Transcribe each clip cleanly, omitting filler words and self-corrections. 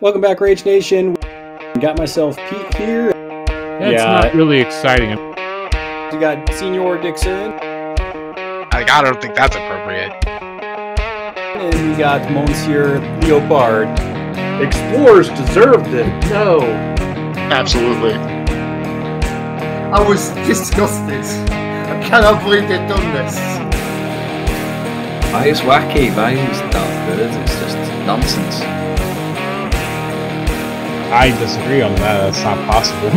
Welcome back, Rage Nation. Got myself Pete here. That's not really exciting. You got Senior Dixon. I don't think that's appropriate. And we got Monsieur Leopard. Explorers deserved it. No. Absolutely. I was disgusted. I cannot believe they've done this. Why is wacky? Why is Darth Bird? It's just nonsense. I disagree on that. That's not possible.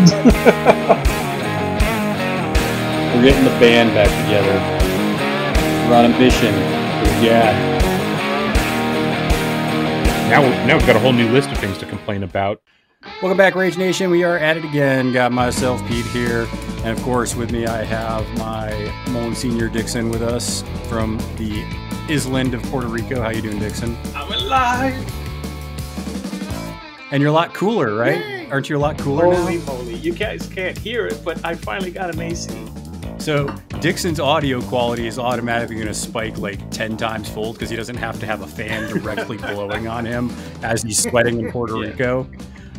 We're getting the band back together. We're on a mission. Yeah. Now we've got a whole new list of things to complain about. Welcome back, Rage Nation. We are at it again. Got myself Pete here. And of course, with me, I have my Monsignor Dixon with us from the island of Puerto Rico. How you doing, Dixon? I'm alive. And you're a lot cooler, right? Yay. Aren't you a lot cooler now? Holy moly. You guys can't hear it, but I finally got an AC. So Dixon's audio quality is automatically going to spike like 10 times fold because he doesn't have to have a fan directly blowing on him as he's sweating in Puerto Rico.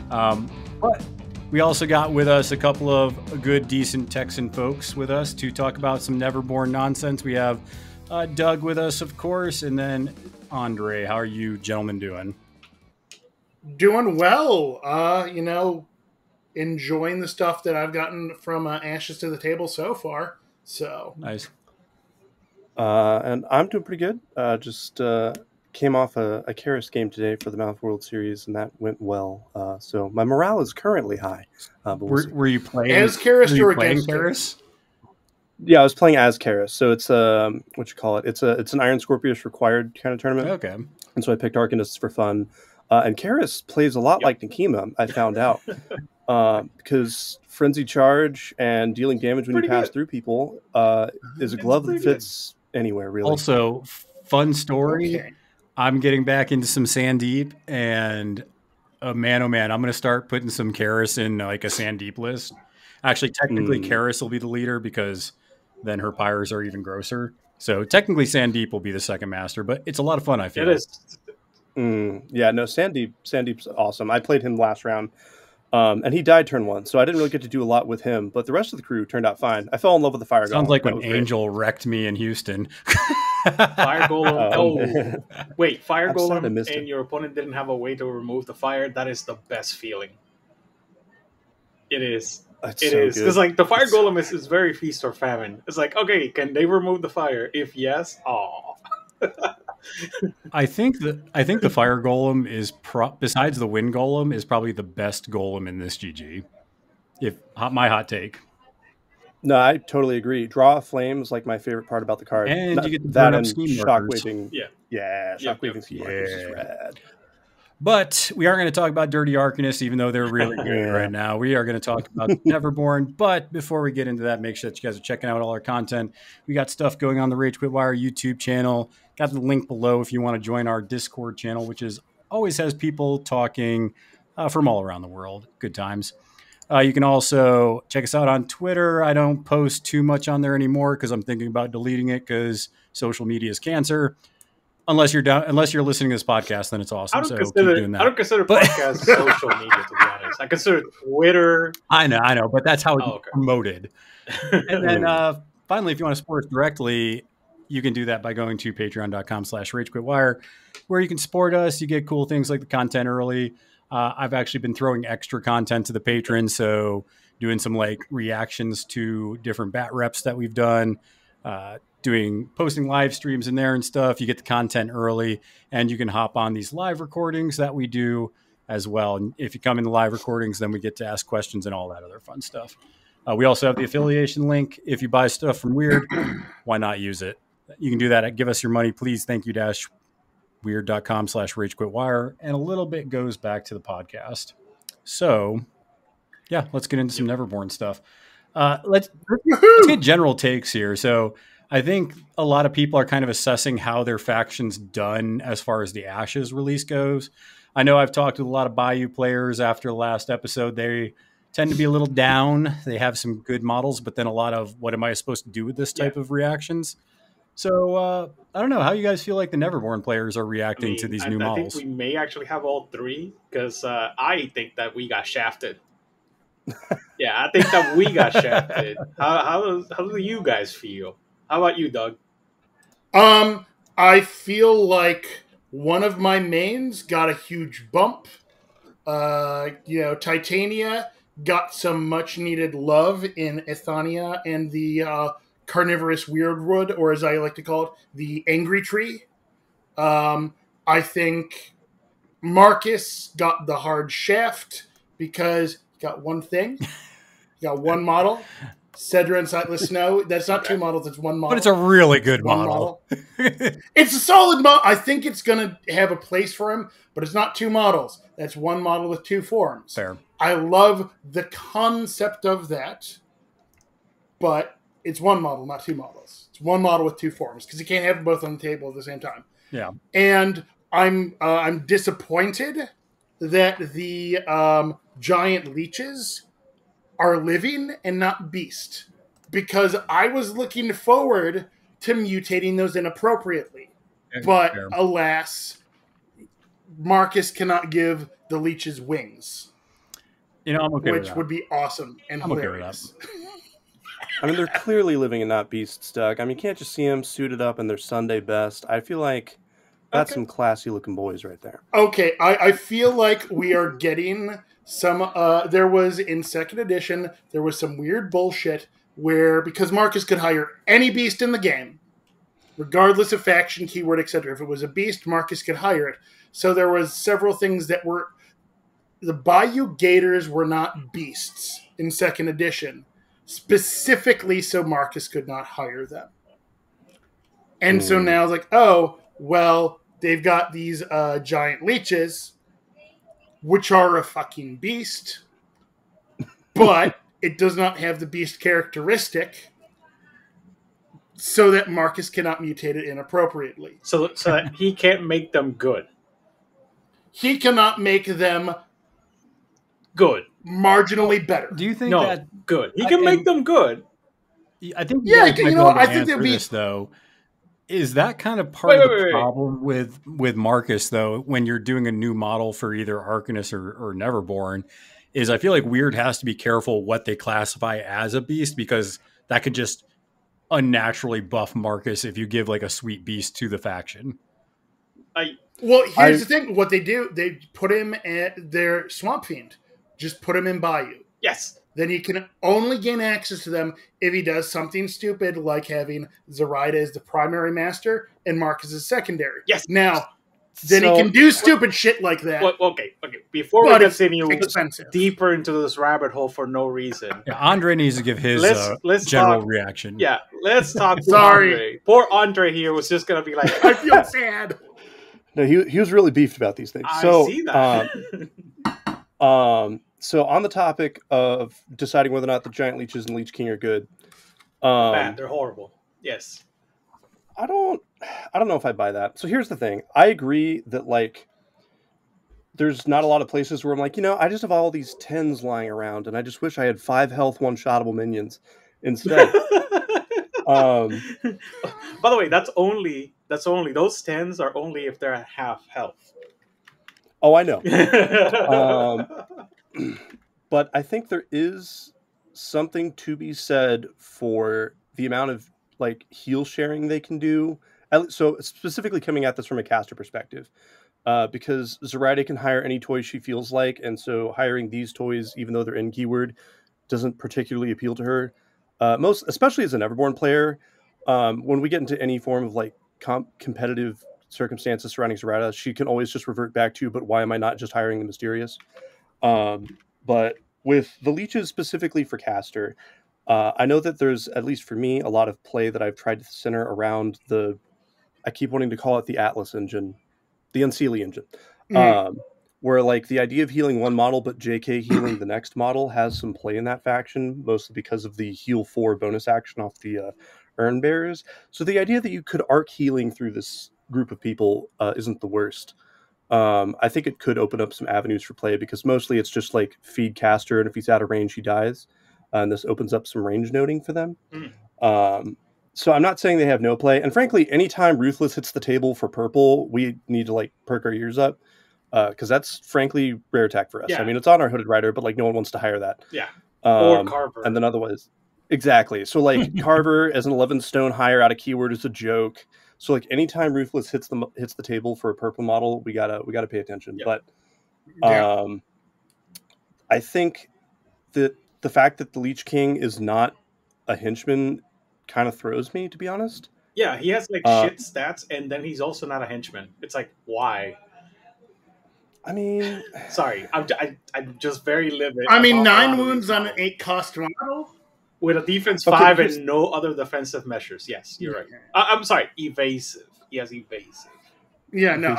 But we also got with us a couple of good, decent Texan folks with us to talk about some Neverborn nonsense. We have Doug with us, of course, and then Andre. How are you gentlemen doing? Doing well. Enjoying the stuff that I've gotten from Ashes to the Table so far. So nice. And I'm doing pretty good. Just came off a Karis game today for the Mouth World Series, and that went well. So my morale is currently high. But were you playing as Karis or against Karis? Yeah, I was playing as Karis. So it's what you call it? It's an Iron Scorpius required kind of tournament. Okay. And so I picked Arcanists for fun. And Karis plays a lot like Nekima, I found out. Because Frenzy Charge and dealing damage when you pass through people is a glove that fits anywhere, really. Also, fun story. Okay. I'm getting back into some Sandeep, and man, oh man, I'm going to start putting some Karis in like a Sandeep list. Actually, technically, Karis will be the leader because then her pyres are even grosser. So technically, Sandeep will be the second master, but it's a lot of fun, I feel. It is. Yeah, no, Sandeep's awesome. I played him last round. And he died turn 1, so I didn't really get to do a lot with him. But the rest of the crew turned out fine. I fell in love with the Fire Golem. Sounds like when Angel wrecked me in Houston. Fire Golem. Wait, Fire Golem and your opponent didn't have a way to remove the fire. That is the best feeling. It is. It is. Because like the Fire Golem is very feast or famine. It's like, okay, can they remove the fire? If yes, I think the Fire Golem is besides the Wind Golem is probably the best golem in this GG. My hot take. No, I totally agree. Draw of Flame is like my favorite part about the card. And you get that and Shockwaving. Yeah, Shockwaving Scheme Markers is rad. But we aren't going to talk about Dirty Arcanists, even though they're really good right now. We are going to talk about Neverborn. But before we get into that, make sure that you guys are checking out all our content. We got stuff going on the Rage Quit Wire YouTube channel. Got the link below if you want to join our Discord channel, which always has people talking from all around the world. Good times. You can also check us out on Twitter. I don't post too much on there anymore because I'm thinking about deleting it because social media is cancer. Unless you're listening to this podcast, then it's awesome. So keep doing that. I don't consider podcasts social media, to be honest. I consider Twitter. I know, but that's how it's promoted. And then finally, if you want to support us directly, you can do that by going to patreon.com/RageQuitWire, where you can support us. You get cool things like the content early. I've actually been throwing extra content to the patrons, so doing some like reactions to different bat reps that we've done. Posting live streams in there and stuff. You get the content early, and you can hop on these live recordings that we do as well. And if you come in the live recordings, then we get to ask questions and all that other fun stuff. We also have the affiliation link. If you buy stuff from Weird, why not use it? You can do that at Give Us Your Money, Please. Thank you weird.com/RageQuitWire. And a little bit goes back to the podcast. So yeah, let's get into some Neverborn stuff. Let's get general takes here. So I think a lot of people are kind of assessing how their faction's done as far as the Ashes release goes. I know I've talked to a lot of Bayou players after the last episode. They tend to be a little down. They have some good models, but then a lot of what am I supposed to do with this type of reactions? So I don't know how you guys feel like the Neverborn players are reacting to these new models. I think we may actually have all three because I think that we got shafted. Yeah, I think that we got shafted. How do you guys feel? How about you, Doug? I feel like one of my mains got a huge bump. Titania got some much needed love in Ethania and the carnivorous weirdwood, or as I like to call it, the angry tree. I think Marcus got the hard shaft because he got one thing. He got one model. Cedra and Sightless Snow. That's not two models, it's one model. But it's a really good model. It's a solid model. I think it's going to have a place for him, but it's not two models. That's one model with two forms. Fair. I love the concept of that, but it's one model, not two models. It's one model with two forms because you can't have them both on the table at the same time. Yeah. And I'm disappointed that the giant leeches are living and not beast, because I was looking forward to mutating those inappropriately. But alas, Marcus cannot give the leeches wings. I'm okay with that. Which would be awesome and hilarious. I mean, they're clearly living and not beasts, Doug. I mean, you can't just see them suited up in their Sunday best. I feel like that's some classy looking boys right there. Okay, I feel like we are getting some there was in second edition, there was some weird bullshit where, because Marcus could hire any beast in the game, regardless of faction, keyword, etc. If it was a beast, Marcus could hire it. So there was several things that were, the Bayou Gators were not beasts in second edition, specifically so Marcus could not hire them. And so now it's like, oh, well, they've got these giant leeches, which are a fucking beast, but it does not have the beast characteristic, so that Marcus cannot mutate it inappropriately. So that he can't make them good. He cannot make them good. Marginally better. Do you think that good? He can make them good. I think I think they'll be this though. Is that kind of part of the problem with Marcus, though, when you're doing a new model for either Arcanist or Neverborn, is I feel like Weird has to be careful what they classify as a beast, because that could just unnaturally buff Marcus if you give like a sweet beast to the faction. Here's the thing. What they do, they put him at their Swamp Fiend. Just put him in Bayou. Yes. Then he can only gain access to them if he does something stupid, like having Zoraida as the primary master and Marcus as secondary. Yes. Now, then he can do stupid shit like that. Okay. Before we continue deeper into this rabbit hole for no reason. Yeah, Andre needs to give his general reaction. Yeah, let's talk to Andre. Poor Andre here was just going to be like, I feel sad. No, he was really beefed about these things. I see that. So on the topic of deciding whether or not the giant leeches and Leech King are good, bad, they're horrible. Yes, I don't know if I buy that. So here's the thing: I agree that like there's not a lot of places where I'm like, I just have all these 10s lying around, and I just wish I had 5 health, 1-shottable minions instead. By the way, that's only those 10s are only if they're at half health. Oh, I know. But I think there is something to be said for the amount of like heal sharing they can do. So specifically coming at this from a caster perspective, because Zoraida can hire any toy she feels like, and so hiring these toys, even though they're in keyword, doesn't particularly appeal to her. Especially as a Neverborn player, when we get into any form of like competitive circumstances surrounding Zoraida, she can always just revert back to, but why am I not just hiring the Mysterious? But with the leeches specifically for caster, I know that there's, at least for me, a lot of play that I've tried to center around I keep wanting to call it the Atlas engine, the Unseelie engine, where like the idea of healing one model but JK healing the next model has some play in that faction, mostly because of the heal 4 bonus action off the urn bearers. So the idea that you could arc healing through this group of people isn't the worst. I think it could open up some avenues for play, because mostly it's just like feed caster, and if he's out of range, he dies. And this opens up some range noting for them. So I'm not saying they have no play. And frankly, anytime Ruthless hits the table for purple, we need to like perk our ears up. Because that's frankly rare attack for us. Yeah. I mean, it's on our Hooded Rider, but like no one wants to hire that. Yeah. Or Carver. And then otherwise, exactly. So like Carver as an 11 stone hire out of keyword is a joke. So like anytime Ruthless hits the table for a purple model, we gotta pay attention. Yep. But I think that the fact that the Leech King is not a henchman kind of throws me, to be honest. Yeah, he has like shit stats, and then he's also not a henchman. It's like, why? I mean, sorry, I'm just very livid. I mean, 9 wounds on an 8-cost model with a defense 5 and no other defensive measures. Yes, you're right. I'm sorry, evasive. He has evasive. Yeah, no.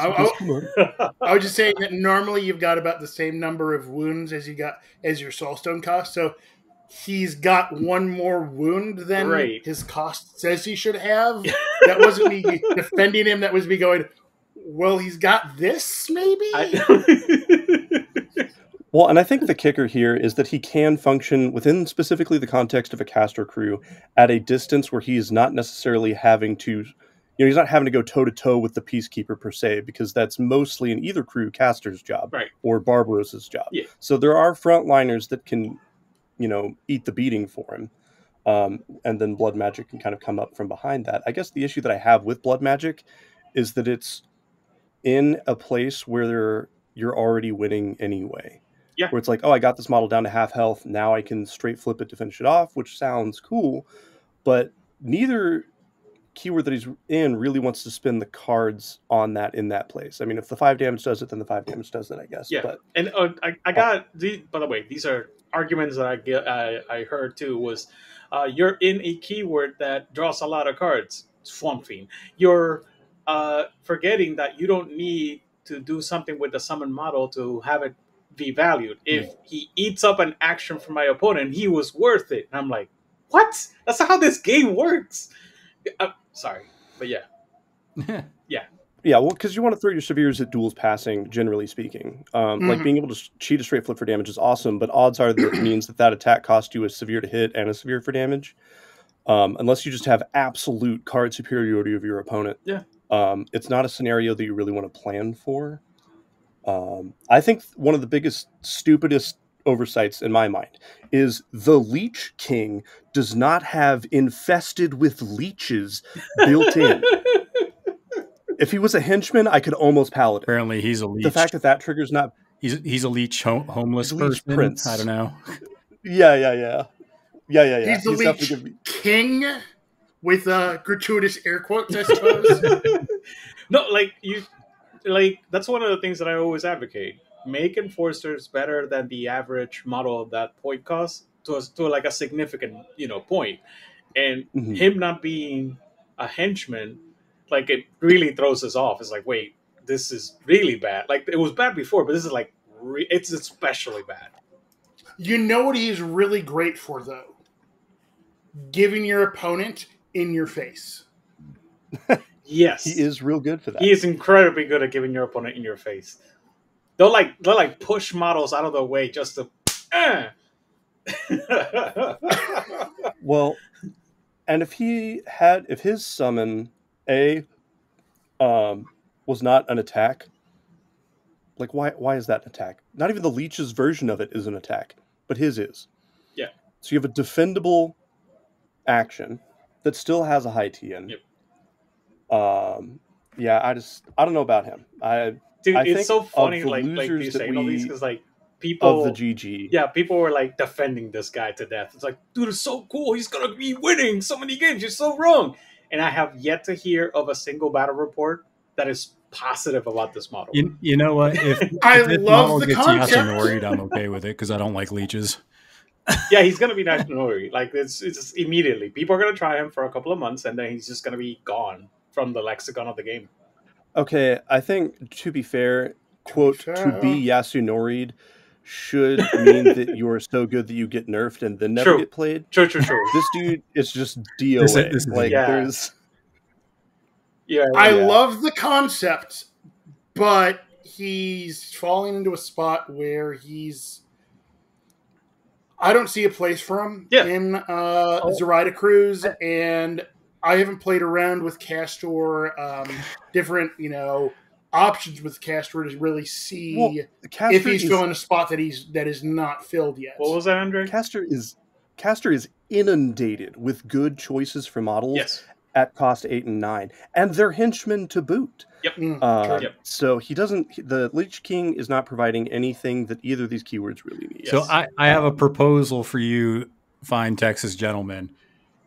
I was just saying that normally you've got about the same number of wounds as your Soulstone cost. So he's got one more wound than his cost says he should have. That wasn't me defending him. That was me going, well, he's got this, maybe? Well, and I think the kicker here is that he can function within specifically the context of a caster crew at a distance where he is not necessarily having to, he's not having to go toe-to-toe with the Peacekeeper per se, because that's mostly in either crew caster's job or Barbarossa's job. Yeah. So there are frontliners that can, eat the beating for him. And then Blood Magic can kind of come up from behind that. I guess the issue that I have with Blood Magic is that it's in a place where you're already winning anyway. Yeah. Where it's like, oh, I got this model down to half health. Now I can straight flip it to finish it off, which sounds cool. But neither keyword that he's in really wants to spin the cards on that in that place. I mean, if the 5 damage does it, then the 5 damage does it, I guess. Yeah. But, and I got, by the way, these are arguments that I heard too, was you're in a keyword that draws a lot of cards. Swamp Fiend. You're forgetting that you don't need to do something with the summon model to have it be valued. If he eats up an action from my opponent, he was worth it. And I'm like, what? That's not how this game works. Sorry, but yeah. Yeah. Yeah, well, because you want to throw your severes at duels passing, generally speaking. Like being able to cheat a straight flip for damage is awesome, but odds are that means that attack costs you a severe to hit and a severe for damage. Unless you just have absolute card superiority of your opponent. Yeah. It's not a scenario that you really want to plan for. I think one of the biggest, stupidest oversights in my mind is the Leech King does not have infested with leeches built in. If he was a henchman, I could almost palate it. Apparently, he's a leech. The fact that triggers not... He's a leech homeless he's a leech person. prince. I don't know. Yeah. He's the Leech King with gratuitous air quotes, I suppose. No, that's one of the things that I always advocate. Make enforcers better than the average model of that point cost to like a significant, point. And him not being a henchman, like, it really throws us off. It's like, wait, this is really bad. Like, it was bad before, but this is like, it's especially bad. You know what he's really great for, though? Giving your opponent in your face. Yes. He is real good for that. He is incredibly good at giving your opponent in your face. They'll like push models out of the way just to... Well, and if his summon was not an attack, like why is that an attack? Not even the Leech's version of it is an attack, but his is. Yeah. So you have a defendable action that still has a high TN. Yep. Yeah, I don't know about him. Dude, I it's think so funny, of the like you losers saying that all these, because like people of the GG. Yeah, people were like defending this guy to death. It's like, dude, it's so cool. He's gonna be winning so many games. You're so wrong. And I have yet to hear of a single battle report that is positive about this model. You know what? If I this love model the gets concept. Yasunori'd, I'm okay with it because I don't like leeches. Yeah, he's gonna be Nationality. Like it's just immediately. People are gonna try him for a couple of months, and then he's just gonna be gone from the lexicon of the game. Okay, I think to be fair, quote, to be Yasunori'd should mean that you are so good that you get nerfed and then never get played. True. This dude is just DOA. There's... Yeah, I love the concept, but he's falling into a spot where I don't see a place for him in Zoraida Cruz, and I haven't played around with Castor, different, options with Castor to really see if he's filling a spot that is not filled yet. What was that, Andre? Castor is inundated with good choices for models at cost 8 and 9, and they're henchmen to boot. Yep. So the Lich King is not providing anything that either of these keywords really need. So I have a proposal for you, fine Texas gentlemen.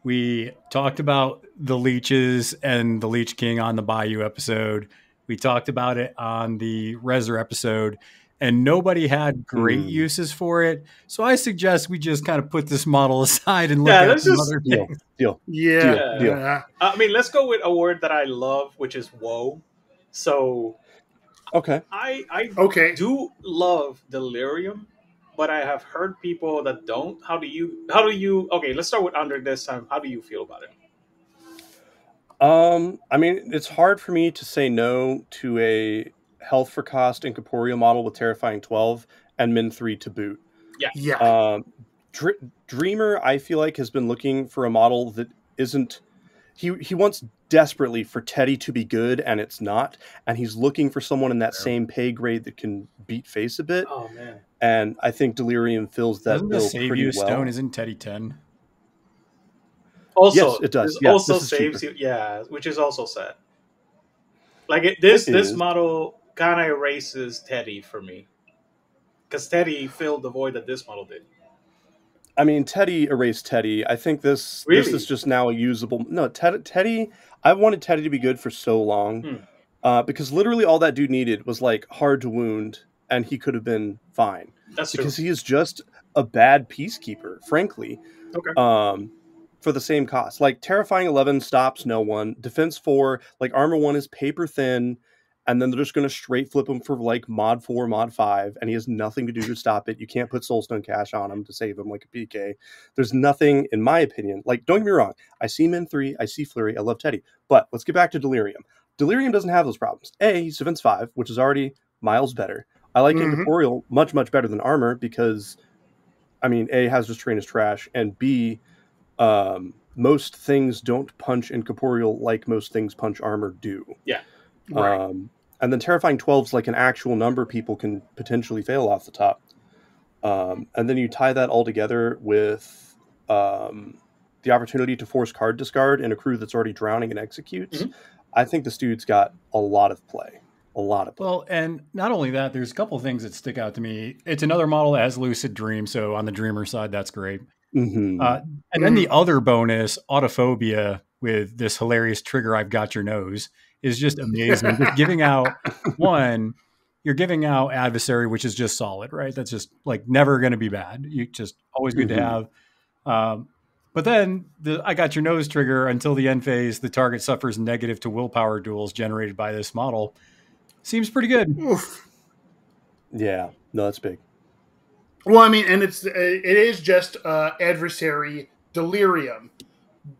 We talked about the leeches and the Lich King on the Bayou episode. We talked about it on the Rezer episode, and nobody had great uses for it. So I suggest we just kind of put this model aside and look at some other things. Deal. I mean, let's go with a word that I love, which is woe. So I do love delirium, but I have heard people that don't. How do you okay, let's start with Andre this time. How do you feel about it? I mean, it's hard for me to say no to a health for cost incorporeal model with Terrifying 12 and Min 3 to boot. Dreamer, I feel like, has been looking for a model that isn't... He wants desperately for Teddy to be good, and it's not. And he's looking for someone in that same pay grade that can beat face a bit. Oh, man. And I think Delirium fills that bill pretty well. Stone isn't Teddy 10? Also, yes, it does. Yeah, also saves you, which is also sad. Like this model kind of erases Teddy for me, because Teddy filled the void that this model did. I mean, Teddy erased Teddy. I think this is just now a usable. No, Teddy. I wanted Teddy to be good for so long, because literally all that dude needed was like hard to wound, and he could have been fine. That's because true. he is just a bad peacekeeper, frankly. Okay. For the same cost. Like Terrifying 11 stops no one. Defense 4, like Armor 1 is paper thin, and then they're just going to straight flip him for like Mod 4, Mod 5, and he has nothing to do to stop it. You can't put Soulstone Cash on him to save him like a PK. There's nothing, in my opinion, like, don't get me wrong, I see Min 3, I see Flurry, I love Teddy, but let's get back to Delirium. Delirium doesn't have those problems. A, he's Defense 5, which is already miles better. I like Incorporeal much, much better than Armor because, I mean, A, Hazardous Terrain is trash, and B, most things don't punch Incorporeal like most things punch Armor do. Yeah. Right. And then Terrifying 12 is like an actual number people can potentially fail off the top. And then you tie that all together with the opportunity to force card discard in a crew that's already drowning and executes. I think this dude's got a lot of play. Well, and not only that, there's a couple of things that stick out to me. It's another model that has Lucid Dream, so on the Dreamer side, that's great. And then the other bonus, Autophobia, with this hilarious trigger, I've got your nose, is just amazing. Just giving out you're giving out Adversary, which is just solid, right? That's just like never going to be bad. You just always good to have. But then I got your nose trigger until the end phase. The target suffers negative to willpower duels generated by this model. Seems pretty good. Oof. Yeah, no, that's big. Well, I mean, and it is just Adversary Delirium.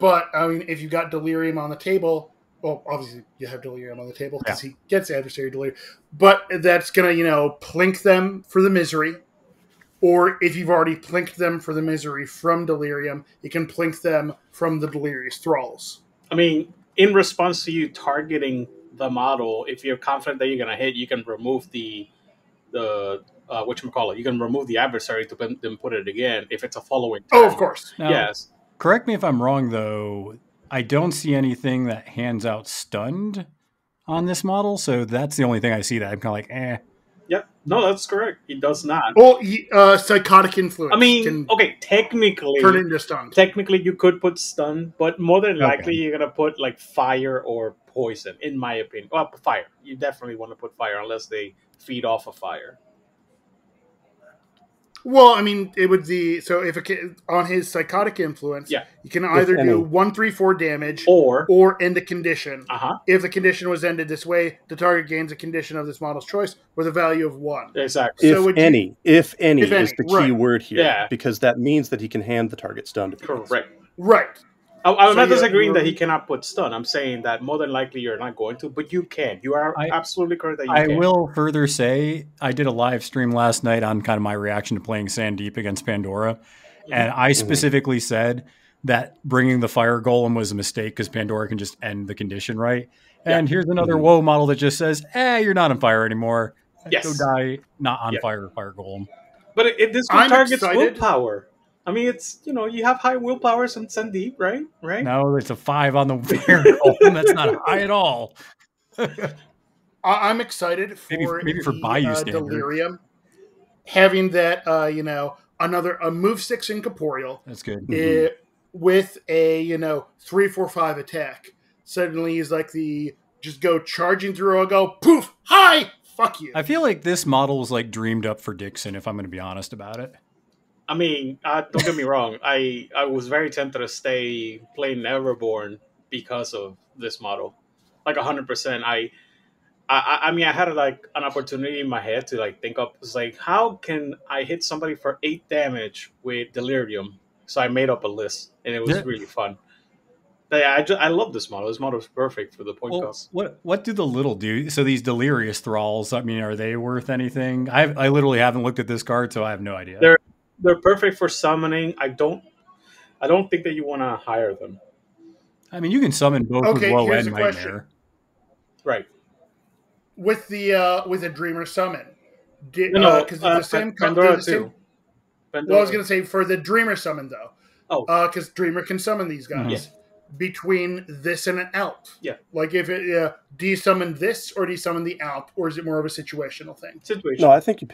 But, I mean, if you got Delirium on the table, well, obviously you have Delirium on the table because he gets Adversary Delirium. But that's going to, plink them for the misery. Or if you've already plinked them for the misery from Delirium, you can plink them from the Delirious Thralls. I mean, in response to you targeting the model, if you're confident that you're going to hit, you can remove the whatchamacallit, you can remove the Adversary to then put it again if it's a following turn. Oh, of course. Now, yes. Correct me if I'm wrong, though. I don't see anything that hands out stunned on this model, so that's the only thing I see that I'm kind of like, eh. Yep. No, that's correct. He does not. Well, Psychotic Influence. I mean, okay, technically, turn into stun. Technically, you could put stun, but more than likely, you're gonna put like fire or poison. In my opinion, well, fire. You definitely want to put fire unless they feed off of fire. Well, I mean, it would be so if on his Psychotic Influence, you can either do 1/3/4 damage or end a condition. If the condition was ended this way, the target gains a condition of this model's choice with a value of 1. Exactly. If any is the key word here, yeah, because that means that he can hand the target stun to people. Correct. Right. I'm not disagreeing that he cannot put stun. I'm saying that more than likely you're not going to, but you can. You are absolutely correct that you can. I will further say I did a live stream last night on kind of my reaction to playing Sandeep against Pandora, and I specifically said that bringing the fire golem was a mistake because Pandora can just end the condition, right? And here's another woe model that just says, you're not on fire anymore. Go die not on fire golem. But this one targets willpower. I mean, it's, you have high willpower and send deep, right? No, it's a 5 on the fire golem. That's not high at all. I'm excited for maybe for Bayou standard. Delirium. Having that, a move 6 incorporeal. That's good. With a 3/4/5 attack. Suddenly he's like just go charging through. I'll go poof, hi, fuck you. I feel like this model was like dreamed up for Dixon, if I'm going to be honest about it. I mean, don't get me wrong. I was very tempted to stay playing Neverborn because of this model, like 100%. I mean, I had like an opportunity in my head to like think up. It's like, how can I hit somebody for 8 damage with Delirium? So I made up a list, and it was really fun. But yeah, I love this model. This model is perfect for the point cost. What do the little do? So these Delirious Thralls, I mean, are they worth anything? I literally haven't looked at this card, so I have no idea. They're perfect for summoning. I don't think that you want to hire them. I mean, you can summon both with Woe and Nightmare. Question. Right. With a Dreamer summon. Because the same Pandora too. Well, I was going to say for the Dreamer summon though. Because Dreamer can summon these guys between this and an Alp. Yeah. Like if it, do you summon this or do you summon the Alp, or is it more of a situational thing? No, I think you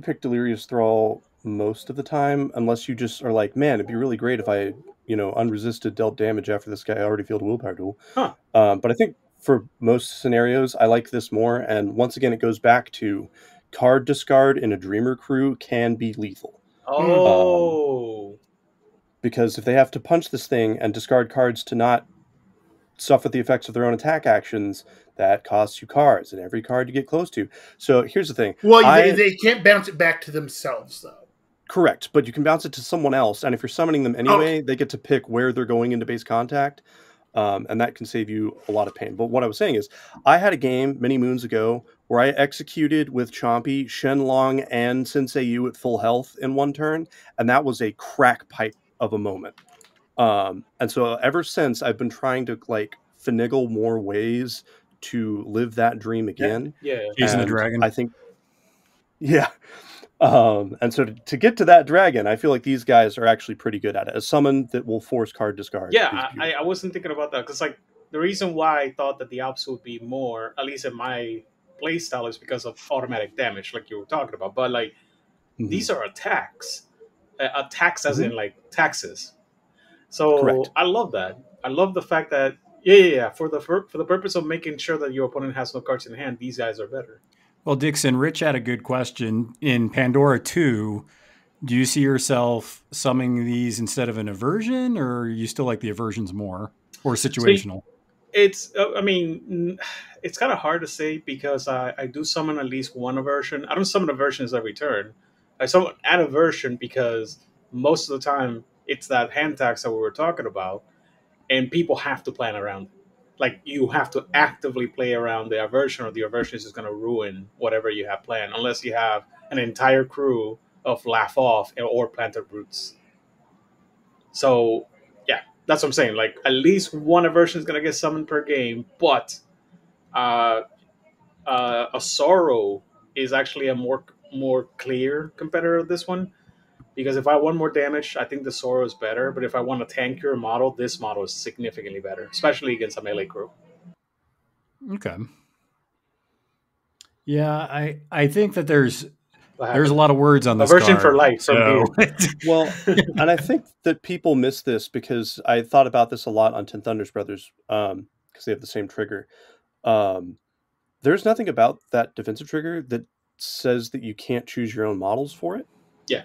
pick Delirious Thrall most of the time, unless you just are like, man, it'd be really great if I, unresisted dealt damage after this guy already failed a willpower duel. But I think for most scenarios, I like this more. And once again, it goes back to card discard in a Dreamer crew can be lethal. Because if they have to punch this thing and discard cards to not suffer the effects of their own attack actions, that costs you cards, and every card you get close to. So here's the thing. Well, they can't bounce it back to themselves, though. Correct, but you can bounce it to someone else, and if you're summoning them anyway, they get to pick where they're going into base contact, and that can save you a lot of pain. But what I was saying is, I had a game many moons ago where I executed with Chompy, Shenlong, and Sensei Yu at full health in one turn, and that was a crack pipe of a moment. And so ever since, I've been trying to finagle more ways to live that dream again. Chasing the dragon. I think, and so to get to that dragon, I feel like these guys are actually pretty good at it. A summon that will force card discard. Yeah, I wasn't thinking about that because the reason why I thought that the Alps would be more, at least in my play style, is because of automatic damage, like you were talking about. But these are attacks, as in taxes. So correct. I love that. I love the fact that for the purpose of making sure that your opponent has no cards in hand, these guys are better. Well, Dixon, Rich had a good question. In Pandora 2, do you see yourself summoning these instead of an aversion, or you still like the aversions more, or situational? It's kind of hard to say because I do summon at least one aversion. I don't summon aversions every turn. I summon an aversion because most of the time it's that hand tax that we were talking about, and people have to plan around it. Like, you have to actively play around the aversion, or the aversion is just going to ruin whatever you have planned, unless you have an entire crew of Laugh Off or Planted Roots. So, yeah, that's what I'm saying. Like, at least one aversion is going to get summoned per game, but a Sorrow is actually a more clear competitor of this one. Because if I want more damage, I think the Sorrow is better. But if I want a tankier model, this model is significantly better, especially against a melee crew. Okay. Yeah, I think that there's a lot of words on this aversion card, for life. So. Well, and I think that people miss this because I thought about this a lot on 10 Thunders Brothers because they have the same trigger. There's nothing about that defensive trigger that says that you can't choose your own models for it. Yeah.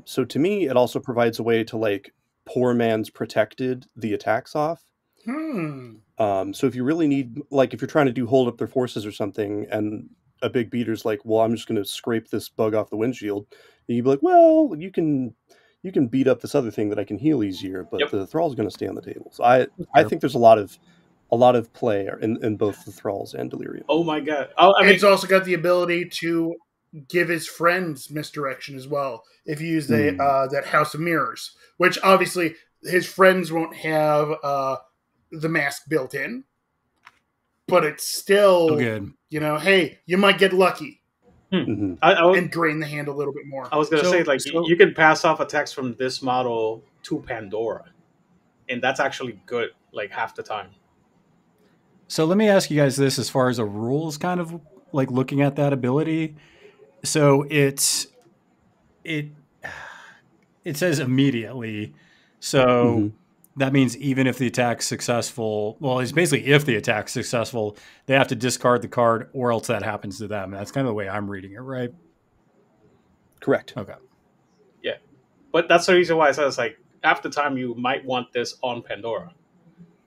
So to me, it also provides a way to poor man's protected the attacks off. So if you really need, if you're trying to do hold up their forces or something, and a big beater's like, well, I'm just going to scrape this bug off the windshield, and you'd be like, well, you can beat up this other thing that I can heal easier, but the thrall's going to stay on the table. So I think there's a lot of play in both the thralls and Delirium. Oh my god! It's also got the ability to give his friends misdirection as well if you use that House of Mirrors, which obviously his friends won't have the mask built in, but it's still good. Hey, you might get lucky. Mm-hmm. And drain the hand a little bit more. I was going to say, you can pass off attacks from this model to Pandora, and that's actually good, like, half the time. So let me ask you guys this as far as a rules kind of like looking at that ability. So it says immediately. So that means even if the attack's successful, well, it's basically if the attack's successful, they have to discard the card or else that happens to them. That's kind of the way I'm reading it, right? Correct. Okay. Yeah. But that's the reason why I said it's like half the time you might want this on Pandora.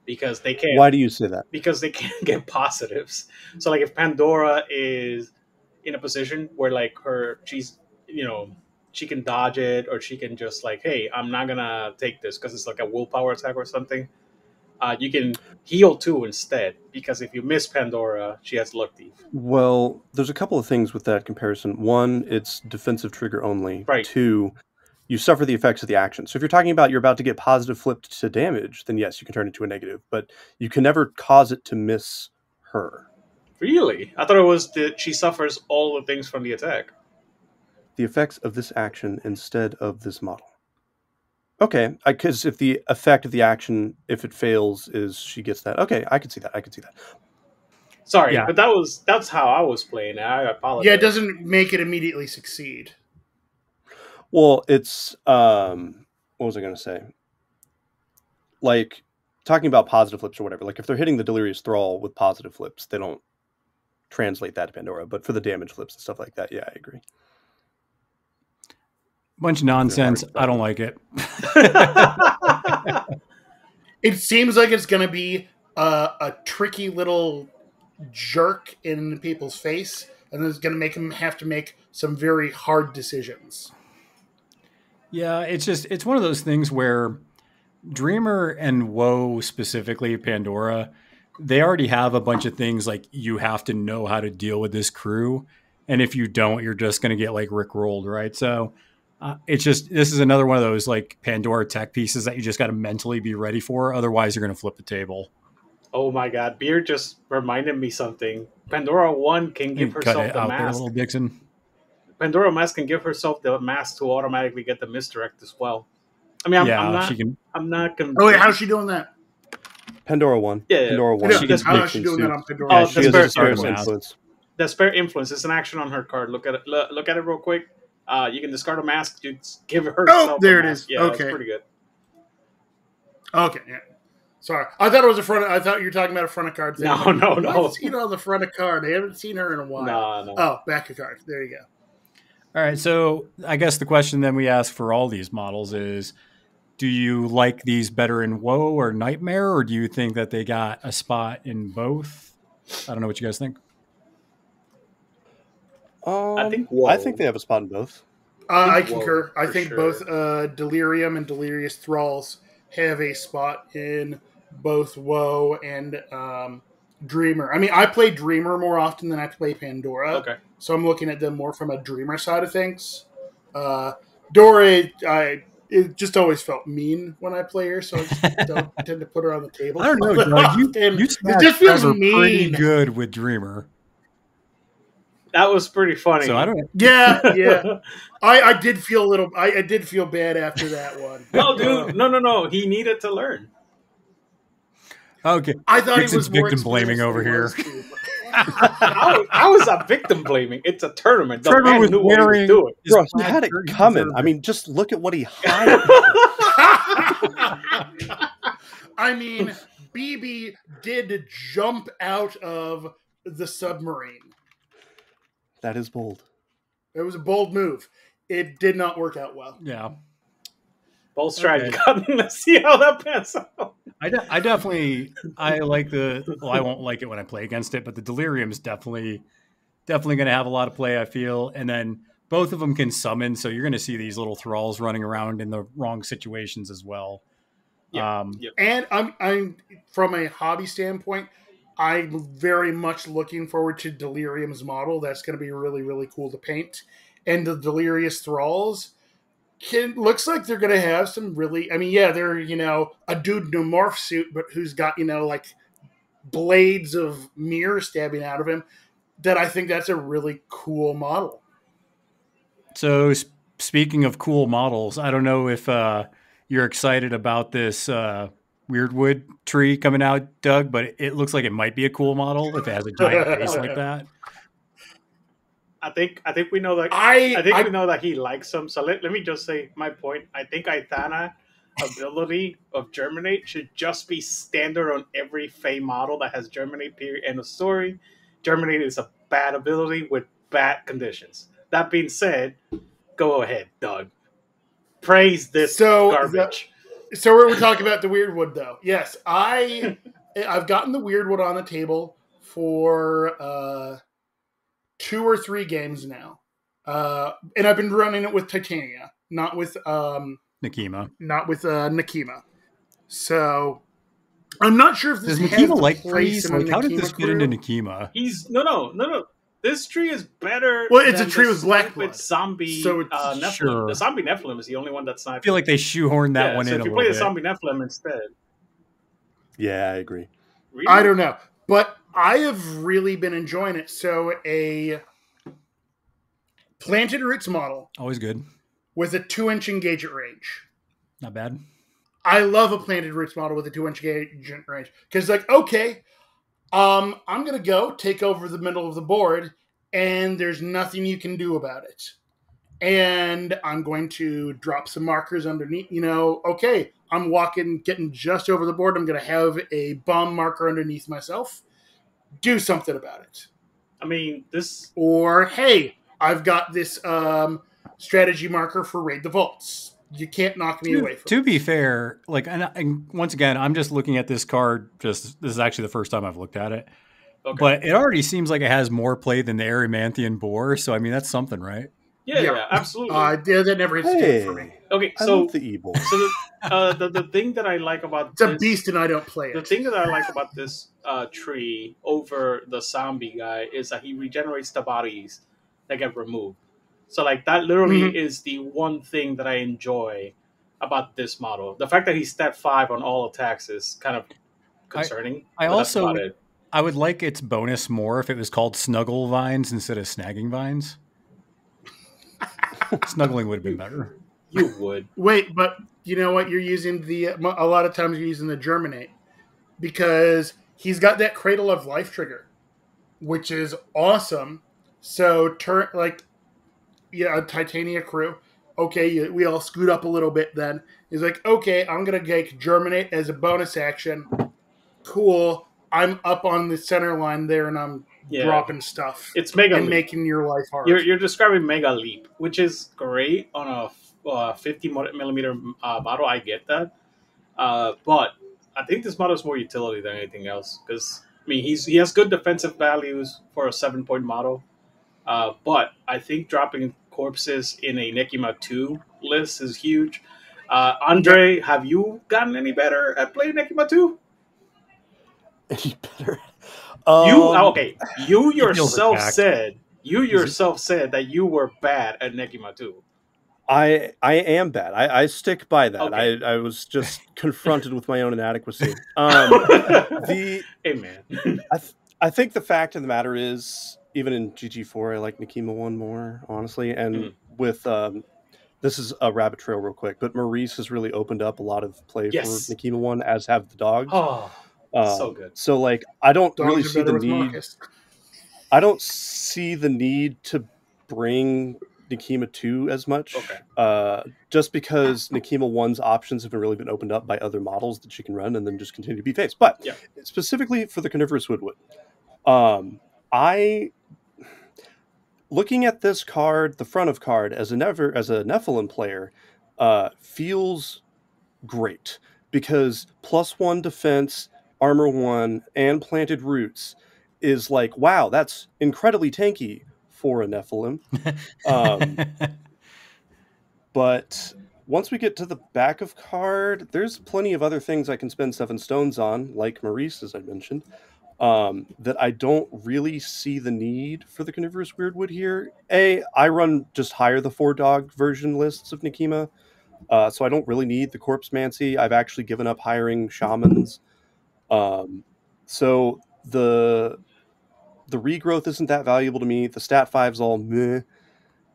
Because they can't. Why do you say that? Because they can't get positives. So, like, if Pandora is in a position where, like, she's, she can dodge it, or she can just, like, hey, I'm not gonna take this because it's like a willpower attack or something. You can heal too instead, because if you miss Pandora, she has Luck Thief. Well, there's a couple of things with that comparison. One, it's defensive trigger only. Right. Two, you suffer the effects of the action. So if you're talking about you're about to get positive flipped to damage, then yes, you can turn it to a negative, but you can never cause it to miss her. Really? I thought it was that she suffers all the things from the attack. The effects of this action instead of this model. Okay, because if the effect of the action, if it fails, is she gets that. Okay, I can see that. Sorry, but that's how I was playing it. I apologize. Yeah, it doesn't make it immediately succeed. Well, it's what was I going to say? Like, talking about positive flips or whatever. Like, if they're hitting the Delirious Thrall with positive flips, they don't translate that to Pandora. But for the damage flips and stuff like that, yeah, I agree. Bunch of nonsense. I don't like it. It seems like it's going to be a tricky little jerk in people's face, and it's going to make them have to make some very hard decisions. Yeah, it's one of those things where Dreamer and Woe, specifically Pandora, they already have a bunch of things like you have to know how to deal with this crew, and if you don't, you're just going to get like rickrolled, right? So this is another one of those like Pandora tech pieces that you just got to mentally be ready for, otherwise you're going to flip the table. Oh my God, Beer just reminded me something. Pandora 1 can give herself the mask. Little Dixon. Pandora Mask can give herself the mask to automatically get the misdirect as well. I mean, I'm not going to... Oh, wait, how's she doing that? Pandora 1. Yeah. Pandora 1. How is she doing that on Pandora? Yeah, she has a Spare Influence. The Spare Influence is an action on her card. Look at it real quick. You can discard a mask to give her... Oh, there it is. Yeah, okay. That's pretty good. Okay, yeah. Sorry. I thought it was I thought you were talking about a front of card thing. No. I've seen her on the front of card. I haven't seen her in a while. No. Oh, back of card. There you go. All right, so I guess the question then we ask for all these models is, do you like these better in Woe or Nightmare, or do you think that they got a spot in both? I don't know what you guys think. I think they have a spot in both. I concur. I think both Delirium and Delirious Thralls have a spot in both Woe and Dreamer. I mean, I play Dreamer more often than I play Pandora. Okay. So I'm looking at them more from a Dreamer side of things. Dora, it just always felt mean when I play her, so I just don't tend to put her on the table. I don't know, Doug. You it just feels mean. Pretty good with Dreamer. That was pretty funny. So I don't. Yeah. I did feel a little. I did feel bad after that one. No, dude. No. He needed to learn. Okay. I thought Dixon's he was victim blaming over here. I was a victim blaming. It's a tournament. The man knew what he was doing. Bro, he had it coming. I mean, just look at what he hired. I mean, BB did jump out of the submarine. That is bold. It was a bold move. It did not work out well. Yeah. Bold strategy. Okay. Let's see how that pans out. I like I won't like it when I play against it, but the Delirium is definitely going to have a lot of play, I feel. And then both of them can summon, so you're going to see these little thralls running around in the wrong situations as well. Yep. And I'm from a hobby standpoint, I'm very much looking forward to Delirium's model. That's going to be really, really cool to paint. And the Delirious Thralls, looks like they're going to have some really. I mean, yeah, they're a dude in a morph suit, but who's got like blades of mirror stabbing out of him. That I think that's a really cool model. So speaking of cool models, I don't know if you're excited about this Weirdwood tree coming out, Doug, but it looks like it might be a cool model if it has a giant face like that. I think we know that. I think we know that he likes them. So let me just say my point. I think Aithana ability of Germinate should just be standard on every Fae model that has Germinate. Period. End of story. Germinate is a bad ability with bad conditions. That being said, go ahead, Doug. Praise this garbage. So we're talking about the Weirdwood, though. Yes, I've gotten the Weirdwood on the table for 2 or 3 games now, and I've been running it with Titania, not with Nekima. Not with Nekima. So I'm not sure if this does Nekima like trees. Like, how did this fit into Nekima? He's no. This tree is better. Well, it's a tree with black blood. Zombie Nephilim. Sure. The zombie Nephilim is the only one that's not. I feel like they shoehorned that one in. If you play the zombie Nephilim instead. Yeah, I agree. Really? I don't know, but I have really been enjoying it. So a planted roots model, always good, with a 2-inch engagement range. Not bad. I love a planted roots model with a 2-inch engagement range because, like, okay. I'm going to go take over the middle of the board, and there's nothing you can do about it. And I'm going to drop some markers underneath. Okay, I'm getting just over the board. I'm going to have a bomb marker underneath myself. Do something about it. I mean, this... Or, hey, I've got this strategy marker for Raid the Vaults. You can't knock me away from it. To be fair, like, and once again, I'm just looking at this card. This is actually the first time I've looked at it. Okay. But it already seems like it has more play than the Erymanthian Boar. So, I mean, that's something, right? Yeah, absolutely. That never hits the for me. Okay, I love the evil. So the thing that I like about it's a beast, and I don't play it. The thing that I like about this tree over the zombie guy is that he regenerates the bodies that get removed. So, like, that literally is the one thing that I enjoy about this model. The fact that he's stat 5 on all attacks is kind of concerning. I would like its bonus more if it was called Snuggle Vines instead of Snagging Vines. Snuggling would have been better. You would. Wait, but you know what? You're using a lot of times you're using the Germinate because he's got that Cradle of Life trigger, which is awesome. So, Titania crew. Okay, we all scoot up a little bit then. He's like, okay, I'm going to take Germinate as a bonus action. Cool. I'm up on the center line there, and I'm dropping stuff. It's Mega and Leap. Making your life hard. You're describing Mega Leap, which is great on a 50 millimeter model. I get that. But I think this model is more utility than anything else. Because, I mean, he has good defensive values for a 7-point model. But I think dropping corpses in a Nekima 2 list is huge. Andre, have you gotten any better at playing Nekima 2? Any better? You yourself said that you were bad at Nekima 2. I am bad. I stick by that. Okay. I was just confronted with my own inadequacy. Hey man. I think the fact of the matter is, even in GG4, I like Nekima 1 more, honestly. And with this is a rabbit trail real quick, but Maurice has really opened up a lot of play for Nekima 1, as have the dogs. Oh, so good. So, like, I don't dogs really see the need. Marcus. I don't see the need to bring Nekima 2 as much. Okay. Just because Nekima 1's options have really been opened up by other models that you can run and then just continue to be faced. But specifically for the Carnivorous Woodwood, looking at this card, the front of card, as a Nephilim player, feels great because +1 defense, armor 1, and planted roots is like, wow, that's incredibly tanky for a Nephilim. But once we get to the back of card, there's plenty of other things I can spend 7 stones on, like Maurice, as I mentioned. that I don't really see the need for the Carnivorous Weirdwood here. I run just hire the 4-dog version lists of Nekima, so I don't really need the Corpse Mancy. I've actually given up hiring shamans. So the regrowth isn't that valuable to me. The stat 5's all meh.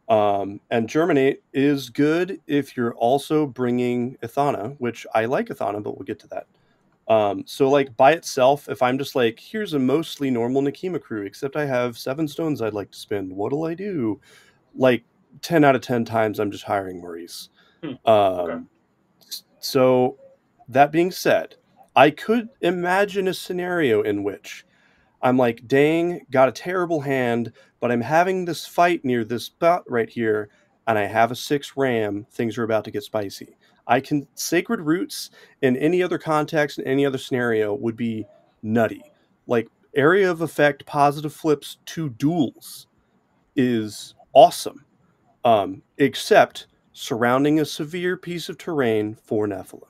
And Germinate is good if you're also bringing Ithana, which I like Ithana, but we'll get to that. So like by itself, if I'm just like, here's a mostly normal Nekima crew, except I have 7 stones I'd like to spend, what'll I do? Like 10 out of 10 times I'm just hiring Maurice. Okay. So that being said, I could imagine a scenario in which I'm like, dang, got a terrible hand, but I'm having this fight near this spot right here, and I have a 6 ram, things are about to get spicy. I can Sacred Roots in any other context, in any other scenario, would be nutty. Like, area of effect, positive flips to duels is awesome. Except surrounding a severe piece of terrain for Nephilim.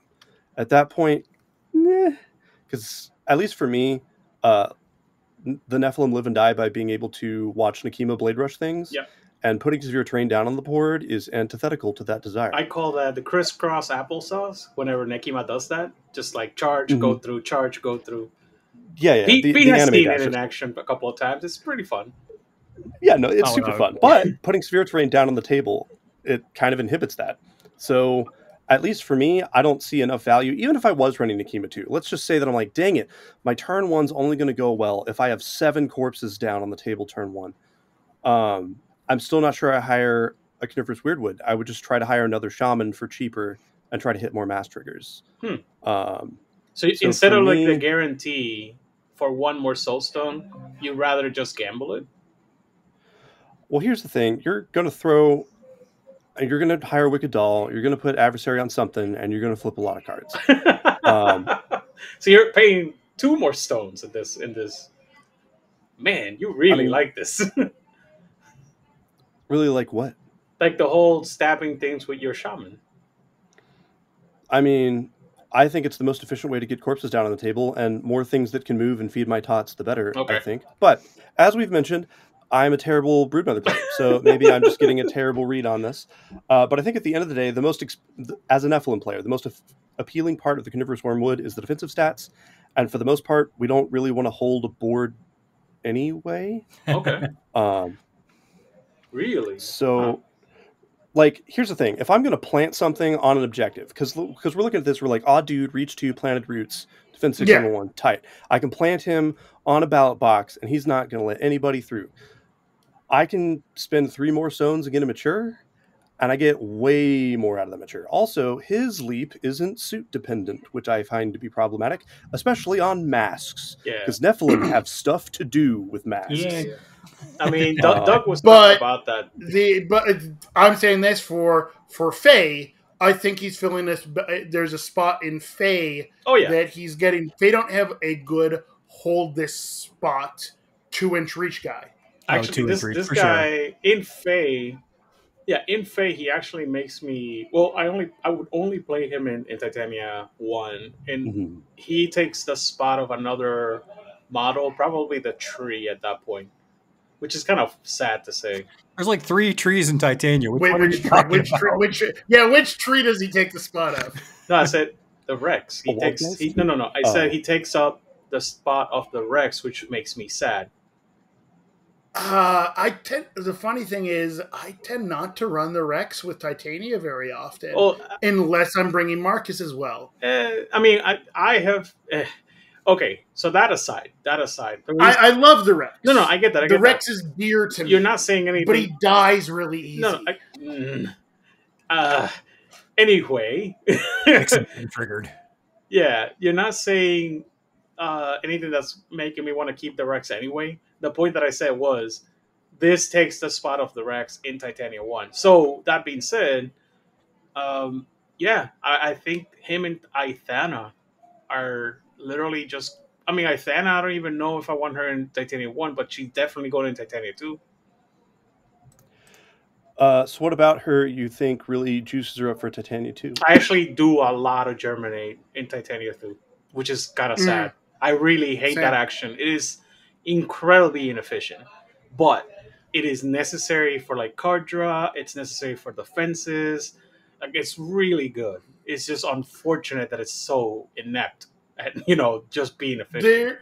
At that point, because at least for me, the Nephilim live and die by being able to watch Nekima Blade Rush things. Yep. And putting severe terrain down on the board is antithetical to that desire. I call that the crisscross applesauce. Whenever Nekima does that, just like charge, go through, charge, go through. Yeah. Pete has seen it in action a couple of times. It's pretty fun. Yeah, no, it's super fun. But putting severe terrain down on the table, it kind of inhibits that. So at least for me, I don't see enough value. Even if I was running Nekima 2, let's just say that I'm like, dang it, my turn 1's only going to go well if I have 7 corpses down on the table turn 1. I'm still not sure I hire a Carnivorous Weirdwood. I would just try to hire another shaman for cheaper and try to hit more mass triggers. So instead of like the guarantee for 1 more soulstone, you'd rather just gamble it? Well, here's the thing. You're going to hire Wicked Doll, you're going to put Adversary on something, and you're going to flip a lot of cards. So you're paying 2 more stones in this. Man, you really like this. Really like what? Like the whole stabbing things with your shaman. I mean, I think it's the most efficient way to get corpses down on the table, and more things that can move and feed my tots, the better, I think. But as we've mentioned, I'm a terrible Broodmother player, so maybe I'm just getting a terrible read on this. But I think at the end of the day, as a Nephilim player, the most appealing part of the Carnivorous Wormwood is the defensive stats, and for the most part, we don't really want to hold a board anyway. Okay. Really? So, like, here's the thing. If I'm going to plant something on an objective, because we're looking at this, we're like, odd dude, reach 2, planted roots, defense 6, number 1, tight. I can plant him on a ballot box, and he's not going to let anybody through. I can spend 3 more stones and get a mature, and I get way more out of the mature. Also, his leap isn't suit dependent, which I find to be problematic, especially on masks. Because Nephilim have stuff to do with masks. Yeah. I mean, Doug was talking about that. But I'm saying this for Faye. I think he's filling this. There's a spot in Faye that he's getting. They don't have a good hold this spot 2-inch reach guy. Actually, this guy in Faye, in Faye, he actually makes me. Well, I would only play him in Titania 1, and he takes the spot of another model, probably the tree at that point. Which is kind of sad to say. There's like 3 trees in Titania. Which tree does he take the spot of? No, I said the Rex. I said he takes up the spot of the Rex, which makes me sad. The funny thing is, I tend not to run the Rex with Titania very often, unless I'm bringing Marcus as well. I mean, I have. Okay, so that aside, I love the Rex. No, I get that. The Rex is dear to me. You're not saying anything, but he dies really easy. Anyway, triggered. Yeah, you're not saying anything that's making me want to keep the Rex anyway. The point that I said was this takes the spot of the Rex in Titania 1. So that being said, I think him and Ithana are literally just. I mean, Ithana, I don't even know if I want her in Titania 1, but she's definitely going in Titania 2. So what about her you think really juices her up for Titania 2? I actually do a lot of Germinate in Titania 2, which is kind of sad. I really hate that action. It is incredibly inefficient, but it is necessary for like card draw. It's necessary for defenses. Like it's really good. It's just unfortunate that it's so inept at just being efficient.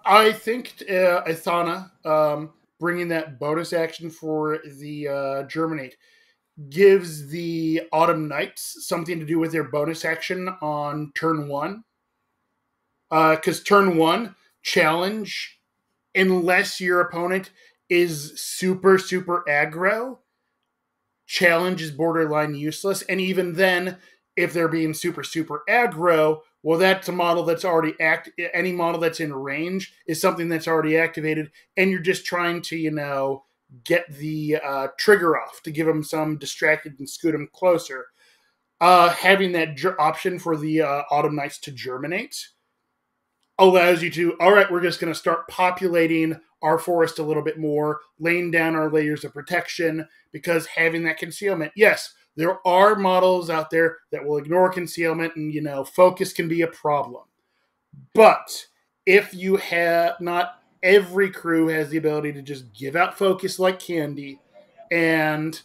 I think Ithana bringing that bonus action for the Germinate gives the Autumn Knights something to do with their bonus action on turn 1. Because turn 1, challenge, unless your opponent is super, super aggro, challenge is borderline useless. And even then, if they're being super, super aggro, well, that's a model that's already any model that's in range is something that's already activated, and you're just trying to, get the trigger off to give them some distracted and scoot them closer. Having that option for the Autumn Knights to germinate allows you to, all right, we're just going to start populating our forest a little bit more, laying down our layers of protection, because having that concealment, yes, there are models out there that will ignore concealment and, focus can be a problem. But if you have, not every crew has the ability to just give out focus like candy, and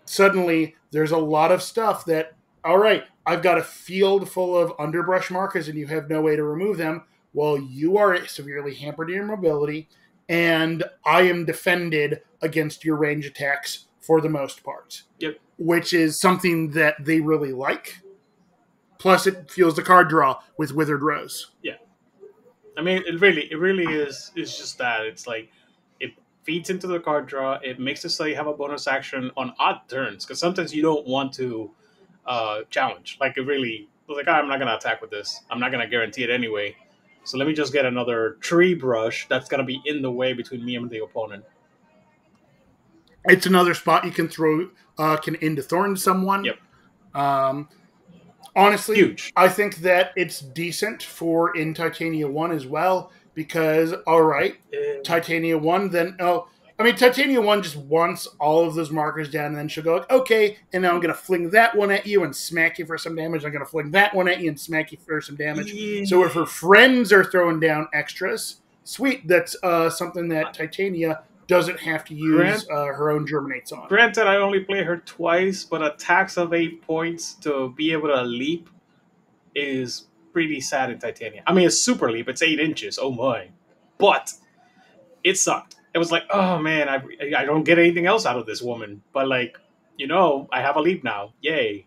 suddenly there's a lot of stuff that, all right, I've got a field full of underbrush markers and you have no way to remove them. Well, you are severely hampered in your mobility, and I am defended against your range attacks for the most part. Yep. Which is something that they really like. Plus, it fuels the card draw with Withered Rose. Yeah. I mean, it really is. It's just that it's like it feeds into the card draw. It makes it so you have a bonus action on odd turns, because sometimes you don't want to challenge. Like it really was like, I'm not going to attack with this. I'm not going to guarantee it anyway. So let me just get another tree brush that's going to be in the way between me and the opponent. It's another spot you can throw, can Into Thorn someone. Yep. Honestly, huge. I think that it's decent for in Titania 1 as well, because, all right, Titania 1, then, Titania 1 just wants all of those markers down, and then she'll go, okay, and now I'm going to fling that one at you and smack you for some damage. I'm going to fling that one at you and smack you for some damage. Yeah. So if her friends are throwing down extras, sweet, that's something that Titania doesn't have to use her own germinates on. Granted, I only play her twice, but attacks of 8 points to be able to leap is pretty sad in Titania. I mean, it's super leap. It's 8 inches. Oh, my. But it sucked. It was like, oh, man, I don't get anything else out of this woman. But, like, I have a leap now. Yay.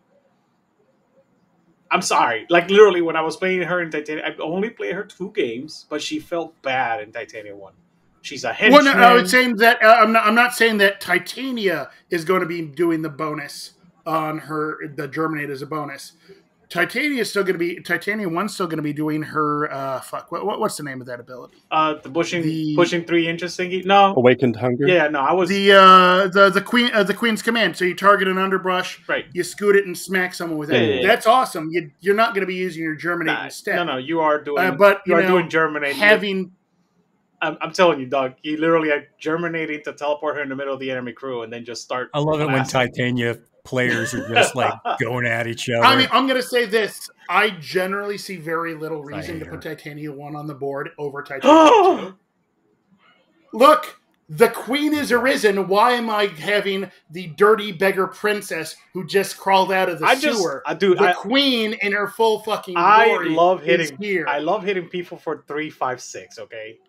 I'm sorry. Like, literally, when I was playing her in Titania, I only played her 2 games, but she felt bad in Titania 1. She's a henchman. Well, no, I was saying that I'm not saying that Titania is going to be doing the bonus on the germinate as a bonus. Titania 1's still going to be doing her what's the name of that ability? The pushing 3 inches thingy. No, Awakened Hunger. Yeah, no, I was the Queen's Command. So you target an underbrush, right? You scoot it and smack someone with it. Yeah. That's awesome. You're not going to be using your germinate instead. No, you are doing. But you are doing germinate. I'm telling you, Doug, you literally are germinating to teleport her in the middle of the enemy crew and then just start. I love it when Titania players are just like going at each other. I mean, I'm going to say this. I generally see very little reason to put Titania 1 on the board over Titania 2. Look, the Queen is arisen. Why am I having the dirty beggar princess who just crawled out of the sewer? The Queen in her full fucking glory is here. I love hitting people for 3, 5, 6, okay?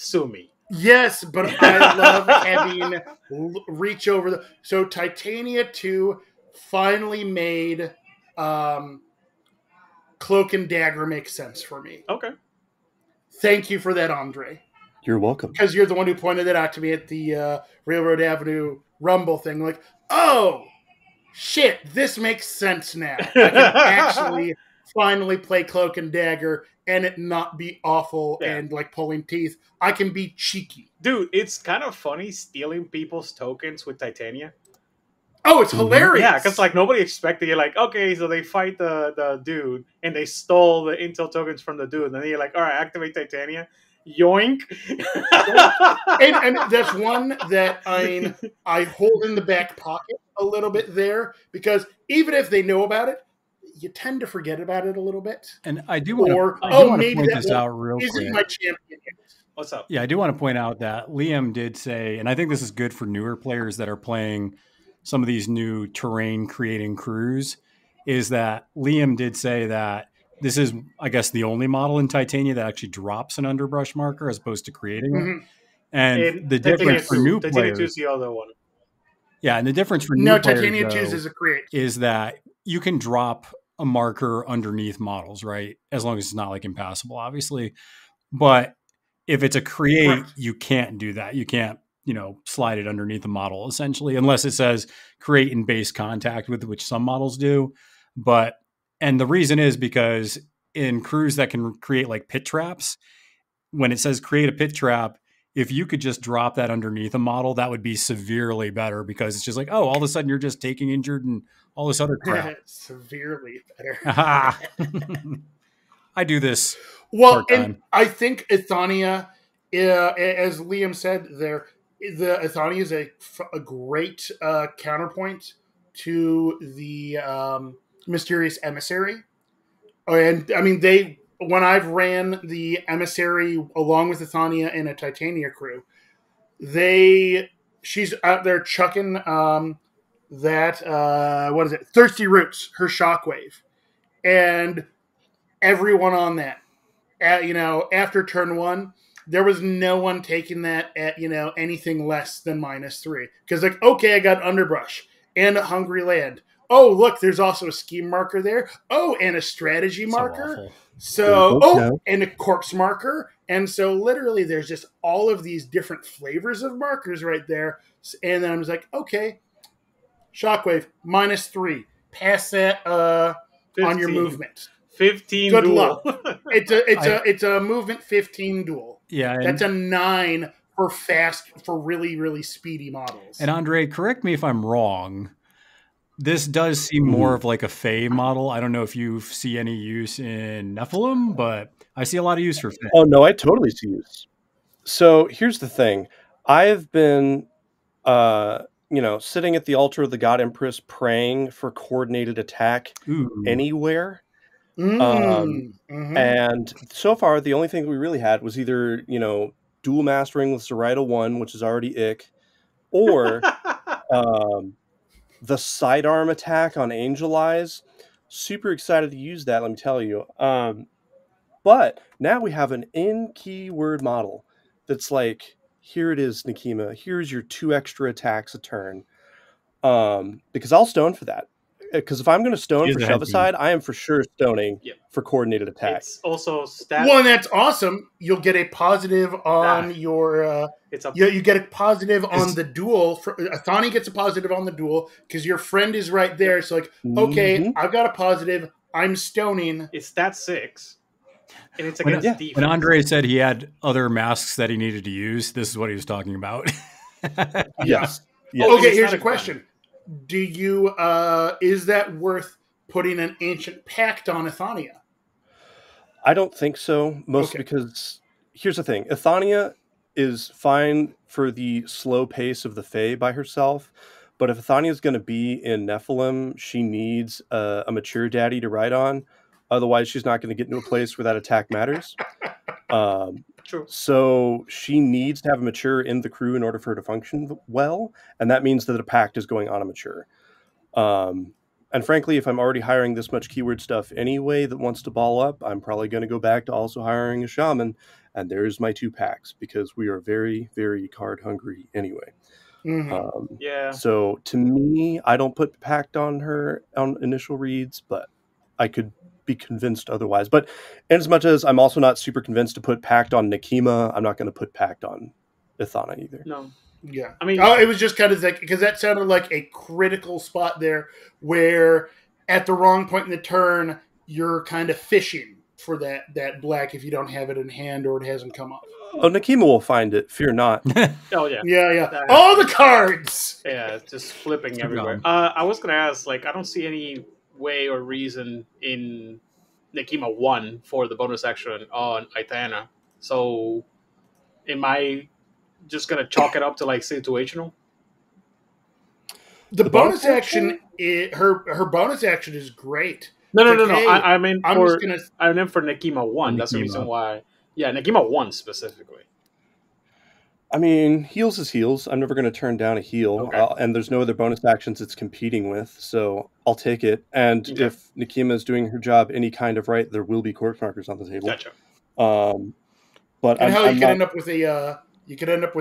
Sue me. Yes, but I love having reach over So Titania 2 finally made Cloak and Dagger make sense for me. Okay. Thank you for that, Andre. You're welcome. Because you're the one who pointed it out to me at the Railroad Avenue Rumble thing. Like, oh, shit, this makes sense now. I can actually finally play Cloak and Dagger and it not be awful and like pulling teeth. I can be cheeky. Dude, it's kind of funny stealing people's tokens with Titania. Oh, it's hilarious. Yeah, because like nobody expected. You're like, okay, so they fight the dude and they stole the intel tokens from the dude. And then you're like, all right, activate Titania. Yoink. and that's one that I hold in the back pocket a little bit there, because even if they know about it, you tend to forget about it a little bit. And I do want to point this out real quick. Isn't my champion yet? What's up? Yeah, I do want to point out that Liam did say, and I think this is good for newer players that are playing some of these new terrain creating crews, is that Liam did say that this is, I guess, the only model in Titania that actually drops an underbrush marker as opposed to creating it. And the difference for new players, Titania 2 is the other one. Yeah, and the difference for new players, Titania 2 is a create. Is that you can drop a marker underneath models, right? As long as it's not like impassable, obviously. But if it's a create, you can't do that. You can't, slide it underneath a model essentially, unless it says create in base contact with, which some models do. And the reason is because in crews that can create like pit traps, when it says create a pit trap, if you could just drop that underneath a model, that would be severely better, because it's just like, oh, all of a sudden you're just taking injured and all this other crap. Severely better. I do this. Well, and I think Ithania, as Liam said there, the Ithania is a great counterpoint to the Mysterious Emissary. And I mean, when I've ran the Emissary along with Ithania in a Titania crew, she's out there chucking Thirsty Roots, her shockwave, and everyone on that. After turn 1, there was no one taking that at anything less than -3, because okay, I got underbrush and a hungry land. Oh, look, there's also a scheme marker there. Oh, and a strategy marker. And a corpse marker. And so literally there's just all of these different flavors of markers right there. And then I'm just like, okay, shockwave, -3. Pass that on your movement. 15 Good duel. luck. It's a movement 15 duel. Yeah. That's a 9 for really, really speedy models. And Andre, correct me if I'm wrong. This does seem more of like a Fae model. I don't know if you see any use in Nephilim, but I see a lot of use for Fae. Oh, no, I totally see use. So here's the thing. I've been, sitting at the altar of the God Empress praying for coordinated attack anywhere. And so far, the only thing we really had was either, dual mastering with Zoraida 1, which is already ick, or... the sidearm attack on Angel Eyes. Super excited to use that, let me tell you. But now we have an in-keyword model that's like, here it is, Nekima. Here's your 2 extra attacks a turn. Because I'll stone for that. Because if I'm going to stone for Shove Aside, I am for sure stoning for coordinated attack. It's also Well, and that's awesome. You'll get a positive on your... you get a positive on the duel. Ithania gets a positive on the duel because your friend is right there. So okay, I've got a positive. I'm stoning. It's stat 6. And it's against defense. When Andre said he had other masks that he needed to use, this is what he was talking about. Yes. Okay, here's a question. Do you is that worth putting an Ancient Pact on Ithania? I don't think so, mostly because here's the thing. Ithania is fine for the slow pace of the Fae by herself, but if Ithania is going to be in Nephilim, she needs a mature daddy to ride on. Otherwise, she's not going to get into a place where that attack matters. True. So she needs to have a mature in the crew in order for her to function well, and that means that a pact is going on a mature. And frankly, if I'm already hiring this much keyword stuff anyway that wants to ball up, I'm probably going to go back to also hiring a shaman, and there's my 2 packs, because we are very, very card hungry anyway. So to me, I don't put pact on her on initial reads, but I could be convinced otherwise. But as much as I'm also not super convinced to put pact on Nekima, I'm not going to put pact on Ithana either. No. Yeah. I mean, it was just kind of like, because that sounded like a critical spot there where at the wrong point in the turn, you're kind of fishing for that black if you don't have it in hand or it hasn't come up. Oh, Nekima will find it. Fear not. Oh, yeah. Yeah. All the cards! Yeah, it's just flipping everywhere. I was going to ask, I don't see any way or reason in Nekima 1 for the bonus action on Ithana. So am I just going to chalk it up to situational? The bonus action, her bonus action is great. No. Hey, I meant for Nekima 1. That's the reason why. Yeah, Nekima 1 specifically. I mean, heals is heals. I'm never going to turn down a heal, and there's no other bonus actions it's competing with, so I'll take it. And if Nekima is doing her job any kind of right, there will be corpse markers on the table. Gotcha. But and you could end up with a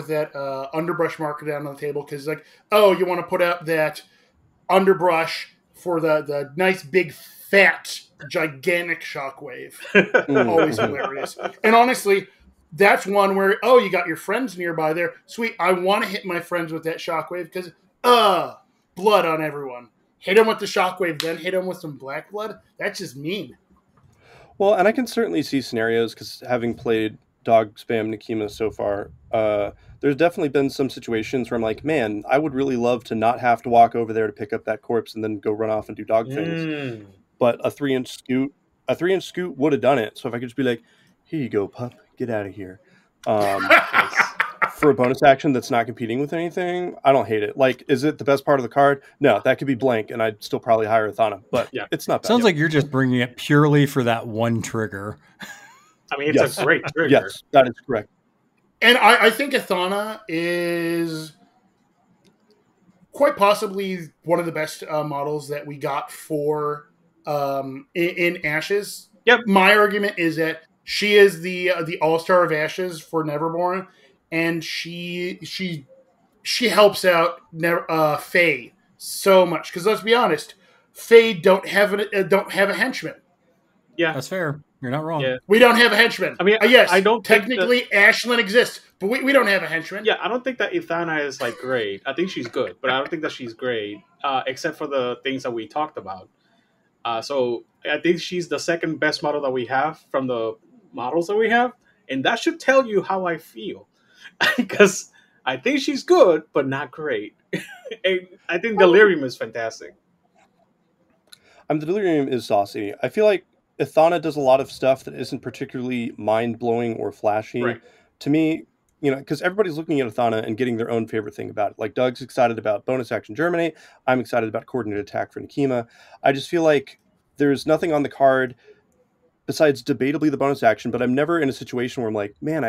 that underbrush marker down on the table because like, oh, you want to put out that underbrush for the nice big fat gigantic shockwave. Always hilarious. And honestly, that's one where, oh, you got your friends nearby there. Sweet, I want to hit my friends with that shockwave because, blood on everyone. Hit them with the shockwave, then hit them with some black blood. That's just mean. Well, and I can certainly see scenarios because having played dog spam Nekima so far, there's definitely been some situations where I'm like, man, I would really love to not have to walk over there to pick up that corpse and then go run off and do dog things. But a 3-inch scoot would have done it. So if I could just be like, here you go, pup, get out of here. For a bonus action that's not competing with anything, I don't hate it. Like, is it the best part of the card? No, that could be blank, and I'd still probably hire Athana, but it's not bad. Sounds like you're just bringing it purely for that one trigger. I mean, it's a great trigger. Yes, that is correct. And I think Athana is quite possibly one of the best models that we got for in Ashes. Yep. My argument is that she is the all-star of Ashes for Neverborn, and she helps out Faye so much. Because let's be honest, Faye don't have a henchman. Yeah, that's fair. You're not wrong. Yeah. We don't have a henchman. I mean, yes, I don't technically Ashlyn exists, but we don't have a henchman. Yeah, I don't think that Athana is like great. I think she's good, but I don't think that she's great, except for the things that we talked about. So I think she's the second best model that we have from the models that we have, and that should tell you how I feel, because I think she's good, but not great. And I think Delirium is fantastic. Delirium is saucy. I feel like Athana does a lot of stuff that isn't particularly mind-blowing or flashy. Right. To me, because everybody's looking at Athana and getting their own favorite thing about it. Like, Doug's excited about bonus action Germinate. I'm excited about coordinated attack for Nekima. I just feel like there's nothing on the card besides debatably the bonus action, but I'm never in a situation where I'm like, man,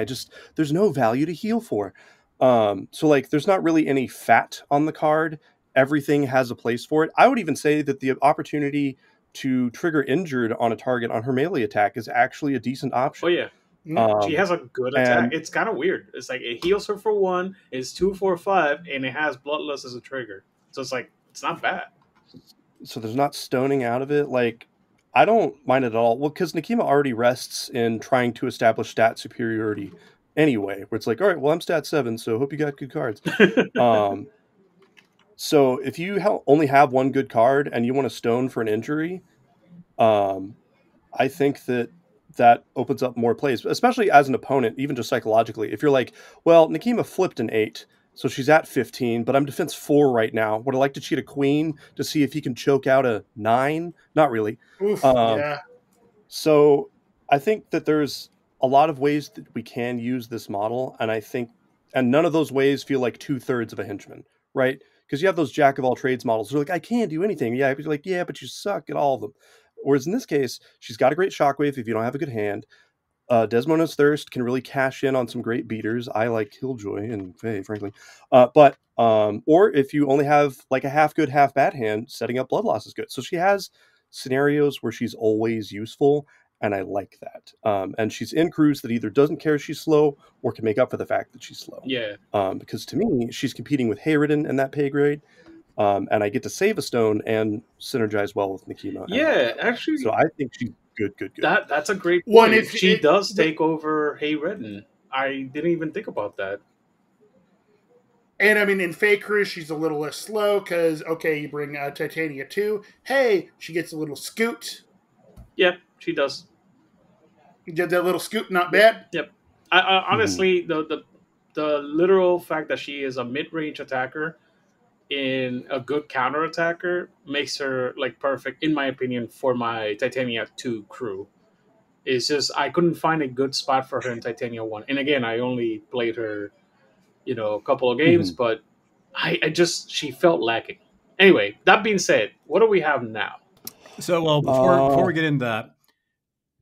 there's no value to heal for. So, like, there's not really any fat on the card. Everything has a place for it. I would even say that the opportunity to trigger injured on a target on her melee attack is actually a decent option. Oh, yeah. She has a good attack. It's kind of weird. It's like it heals her for 1, it's 2 for 5, and it has Bloodlust as a trigger. So it's like, it's not bad. So there's not stoning out of it. Like, I don't mind it at all. Well, because Nekima already rests in trying to establish stat superiority anyway, where it's like, all right, well, I'm stat 7, so hope you got good cards. So if you only have one good card and you want to stone for an injury, I think that opens up more plays, especially as an opponent, even just psychologically. If you're like, well, Nekima flipped an 8, so she's at 15, but I'm defense 4 right now. Would I like to cheat a queen to see if he can choke out a 9? Not really. Oof, yeah. So I think that there's a lot of ways that we can use this model, and none of those ways feel like 2/3 of a henchman, right? Because you have those jack of all trades models. They're like, I can't do anything. Yeah, but you're like, yeah, but you suck at all of them. Whereas in this case, she's got a great shockwave if you don't have a good hand. Desmona's Thirst can really cash in on some great beaters. I like Killjoy and Faye, frankly. Or if you only have like a half good, half bad hand, setting up Blood Loss is good. So she has scenarios where she's always useful, and I like that. And she's in crews that either doesn't care she's slow or can make up for the fact that she's slow. Yeah. Because to me, she's competing with Hayridden in that pay grade. And I get to save a stone and synergize well with Nekima. Yeah, actually. So I think she's good. That's a great point. If she does take over Hayridden. I didn't even think about that. And I mean, in Fae Crew, she's a little less slow because, okay, you bring Titania 2. Hey, she gets a little scoot. Yep, she does. You did that little scoot, not bad. Yep. I honestly, the literal fact that she is a mid-range attacker in a good counter attacker makes her like perfect, in my opinion, for my Titania 2 crew. It's just I couldn't find a good spot for her in Titania 1. And again, I only played her, a couple of games, but she felt lacking. Anyway, that being said, what do we have now? So, well, before we get into that,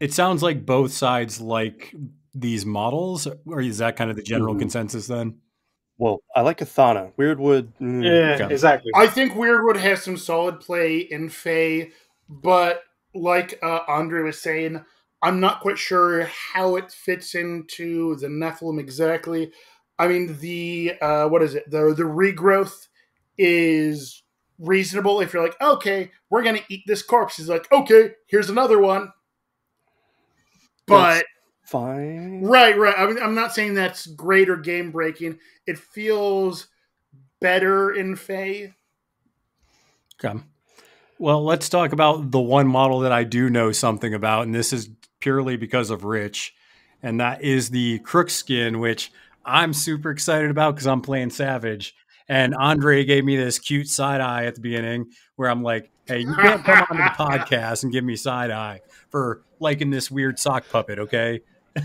it sounds like both sides like these models, or is that kind of the general consensus then? Well, I like Athana. Weirdwood. Yeah, exactly. I think Weirdwood has some solid play in Fae, but like Andre was saying, I'm not quite sure how it fits into the Nephilim exactly. I mean, the what is it? The regrowth is reasonable if you're like, okay, we're gonna eat this corpse. He's like, okay, here's another one. But that's fine, right. I mean, I'm not saying that's great or game breaking. It feels better in Fae. Okay. Well, let's talk about the one model that I do know something about, and this is purely because of Rich, and that is the Crook skin, which I'm super excited about because I'm playing Savage. And Andre gave me this cute side eye at the beginning where I'm like, hey, you can't come onto the podcast and give me side eye for liking this weird sock puppet, okay?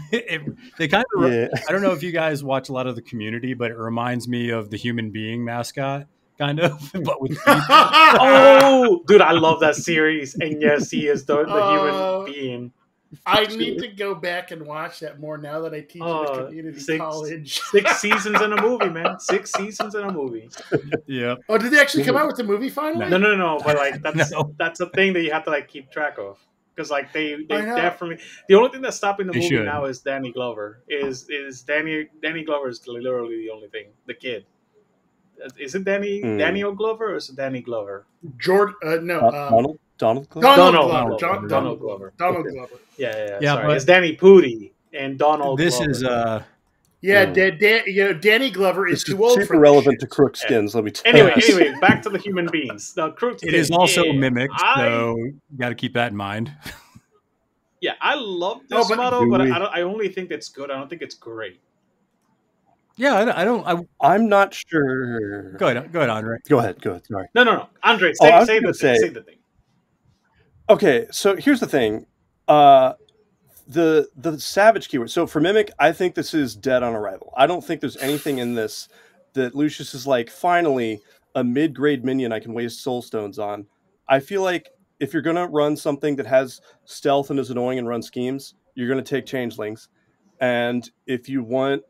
They kind of, I don't know if you guys watch a lot of the Community, but it reminds me of the Human Being mascot, kind of, but with oh, dude, I love that series. And yes, he is the human being. I need to go back and watch that more now that I teach at a community college. 6 seasons in a movie, man. 6 seasons in a movie. Yeah. Oh, did they actually come out with the movie finally? No. But like that's a thing that you have to like keep track of. Because like they definitely, the only thing that's stopping the movie now is Danny Glover. Is Danny Glover is literally the only thing. The kid. Is it Daniel Glover or is it Danny Glover? Donald Glover. Donald Glover. Yeah. Sorry, it's Danny Pudi and Donald. This Glover. is Danny Glover is too old for relevant to Crook skins. Let me tell you. Anyway, back to the human beings. The Crook skin. It is also mimicked, so you got to keep that in mind. Yeah, I love this model, but I only think it's good. I don't think it's great. Yeah, I'm not sure. Go ahead, Andre. Go ahead. Sorry. No. Andre, say the thing. Okay, so here's the thing. The Savage keyword. So for Mimic, I think this is dead on arrival. I don't think there's anything in this that Lucius is like, finally, a mid-grade minion I can waste soul stones on. I feel like if you're going to run something that has stealth and is annoying and run schemes, you're going to take changelings. And if you want,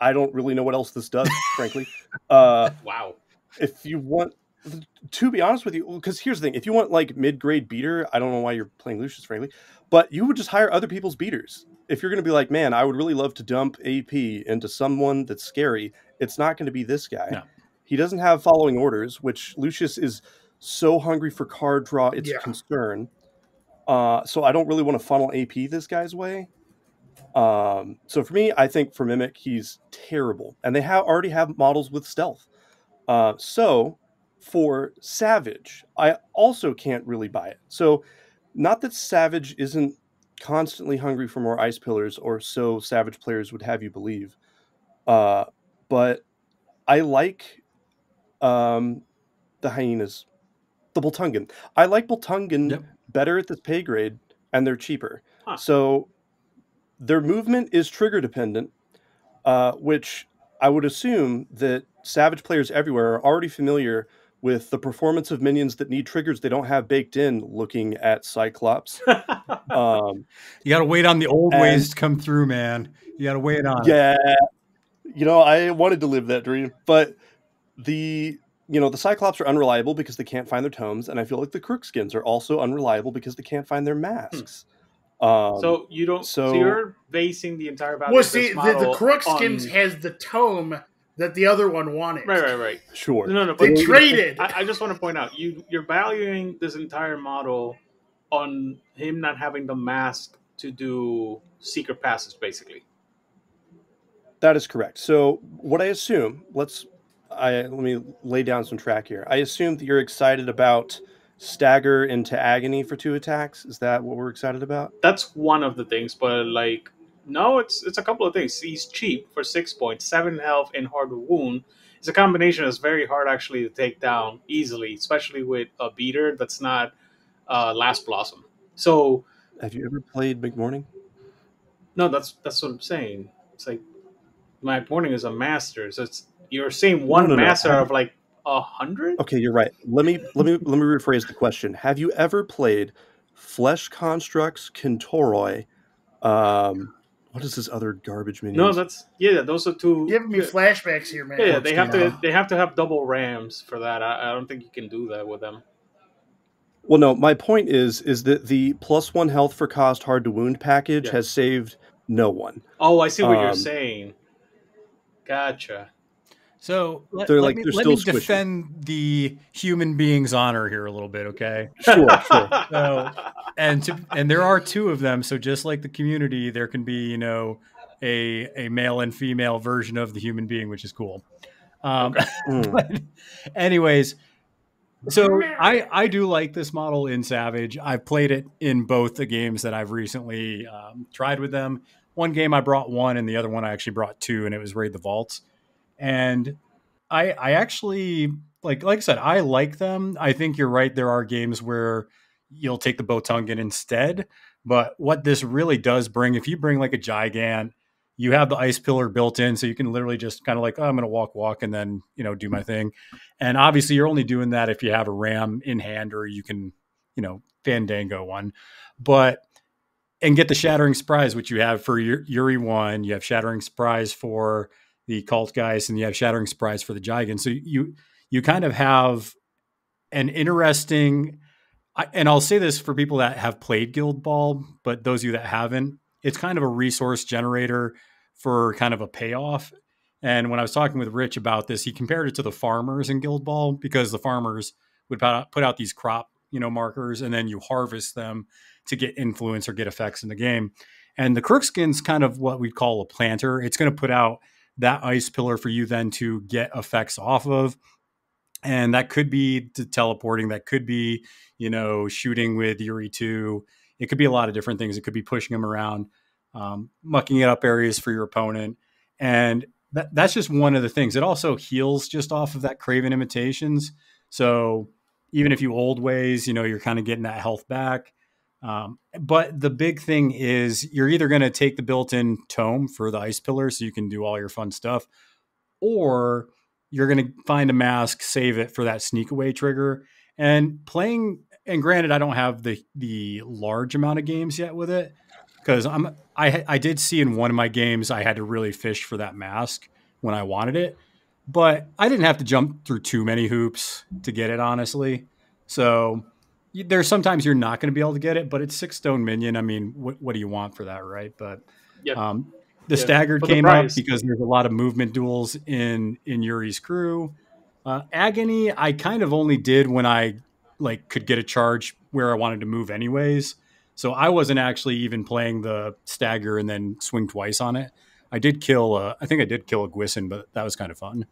I don't really know what else this does, frankly. Wow. If you want, to be honest with you, because here's the thing. If you want like mid-grade beater, I don't know why you're playing Lucius, frankly, but you would just hire other people's beaters. If you're going to be like, man, I would really love to dump AP into someone that's scary, it's not going to be this guy. No. He doesn't have following orders, which Lucius is so hungry for card draw, it's a concern. So I don't really want to funnel AP this guy's way. So for me, I think for Mimic, he's terrible. And they already have models with stealth. So for Savage, I also can't really buy it. So not that Savage isn't constantly hungry for more ice pillars, or so Savage players would have you believe. But I like the hyenas. The Boltungan. I like Boltungan better at this pay grade, and they're cheaper. Huh. So their movement is trigger dependent, which I would assume that Savage players everywhere are already familiar with the performance of minions that need triggers they don't have baked in, looking at Cyclops. You got to wait on the old ways to come through, man. You got to wait on. Yeah. I wanted to live that dream, but the Cyclops are unreliable because they can't find their tomes, and I feel like the Crook skins are also unreliable because they can't find their masks. So you're basing the entire value. Well, see, the Crook skins has the tome that the other one wanted. Right. Sure. No. They traded. I just want to point out you're valuing this entire model on him not having the mask to do secret passes, basically. That is correct. So what I assume, let me lay down some track here. I assume that you're excited about stagger into agony for 2 attacks. Is that what we're excited about? That's one of the things, but no, it's a couple of things. He's cheap for 6 points, 7 health, and hard wound. It's a combination that's very hard actually to take down easily, especially with a beater that's not Last Blossom. So, have you ever played McMorning? No, that's what I'm saying. It's like McMorning is a master, so you're seeing one master of like 100? Okay, you're right. Let me rephrase the question. Have you ever played Flesh Constructs Kintoroi? What is this other garbage No, minions? those are two. Giving me flashbacks here, man. Yeah, they have to have double rams for that. I don't think you can do that with them. Well, no, my point is that the +1 health for cost hard to wound package has saved no one. Oh, I see what you're saying. Gotcha. So let me defend the human being's honor here a little bit, okay? Sure. So, and there are two of them. So just like the community, there can be a male and female version of the human being, which is cool. But anyways, so I do like this model in Savage. I've played it in both the games that I've recently tried with them. One game I brought one, and the other one I actually brought two, and it was Raid the Vaults. And I actually like I said, I like them. I think you're right. There are games where you'll take the Botungan instead. But what this really does bring, if you bring like a Gigant, you have the ice pillar built in, so you can literally just kind of like, oh, I'm going to walk, and then do my thing. And obviously, you're only doing that if you have a ram in hand, or you can Fandango one. And get the Shattering Surprise, which you have for Yuri 1. You have Shattering Surprise for the Cult guys, and you have Shattering Surprise for the Gigant. So you kind of have an interesting, and I'll say this for people that have played Guild Ball, but those of you that haven't, it's kind of a resource generator for kind of a payoff. And when I was talking with Rich about this, he compared it to the farmers in Guild Ball, because the farmers would put out these crop markers, and then you harvest them to get influence or get effects in the game. And the Crookskin's kind of what we'd call a planter. It's going to put out that ice pillar for you then to get effects off of. And that could be teleporting. That could be, shooting with Yuri 2. It could be a lot of different things. It could be pushing them around, mucking it up areas for your opponent. And that's just one of the things. It also heals just off of that Craven Imitations. So even if you old ways, you're kind of getting that health back. But the big thing is you're either going to take the built-in tome for the ice pillar so you can do all your fun stuff, or you're going to find a mask, save it for that sneak away trigger. And granted, I don't have the large amount of games yet with it, because I did see in one of my games I had to really fish for that mask when I wanted it, but I didn't have to jump through too many hoops to get it, honestly. So there's sometimes you're not going to be able to get it, but it's 6 stone minion. I mean, what do you want for that, right? But the staggered came up because there's a lot of movement duels in Yuri's crew. Agony, I kind of only did when I could get a charge where I wanted to move anyways. So I wasn't actually even playing the stagger and then swing twice on it. I did kill a Gwison, but that was kind of fun.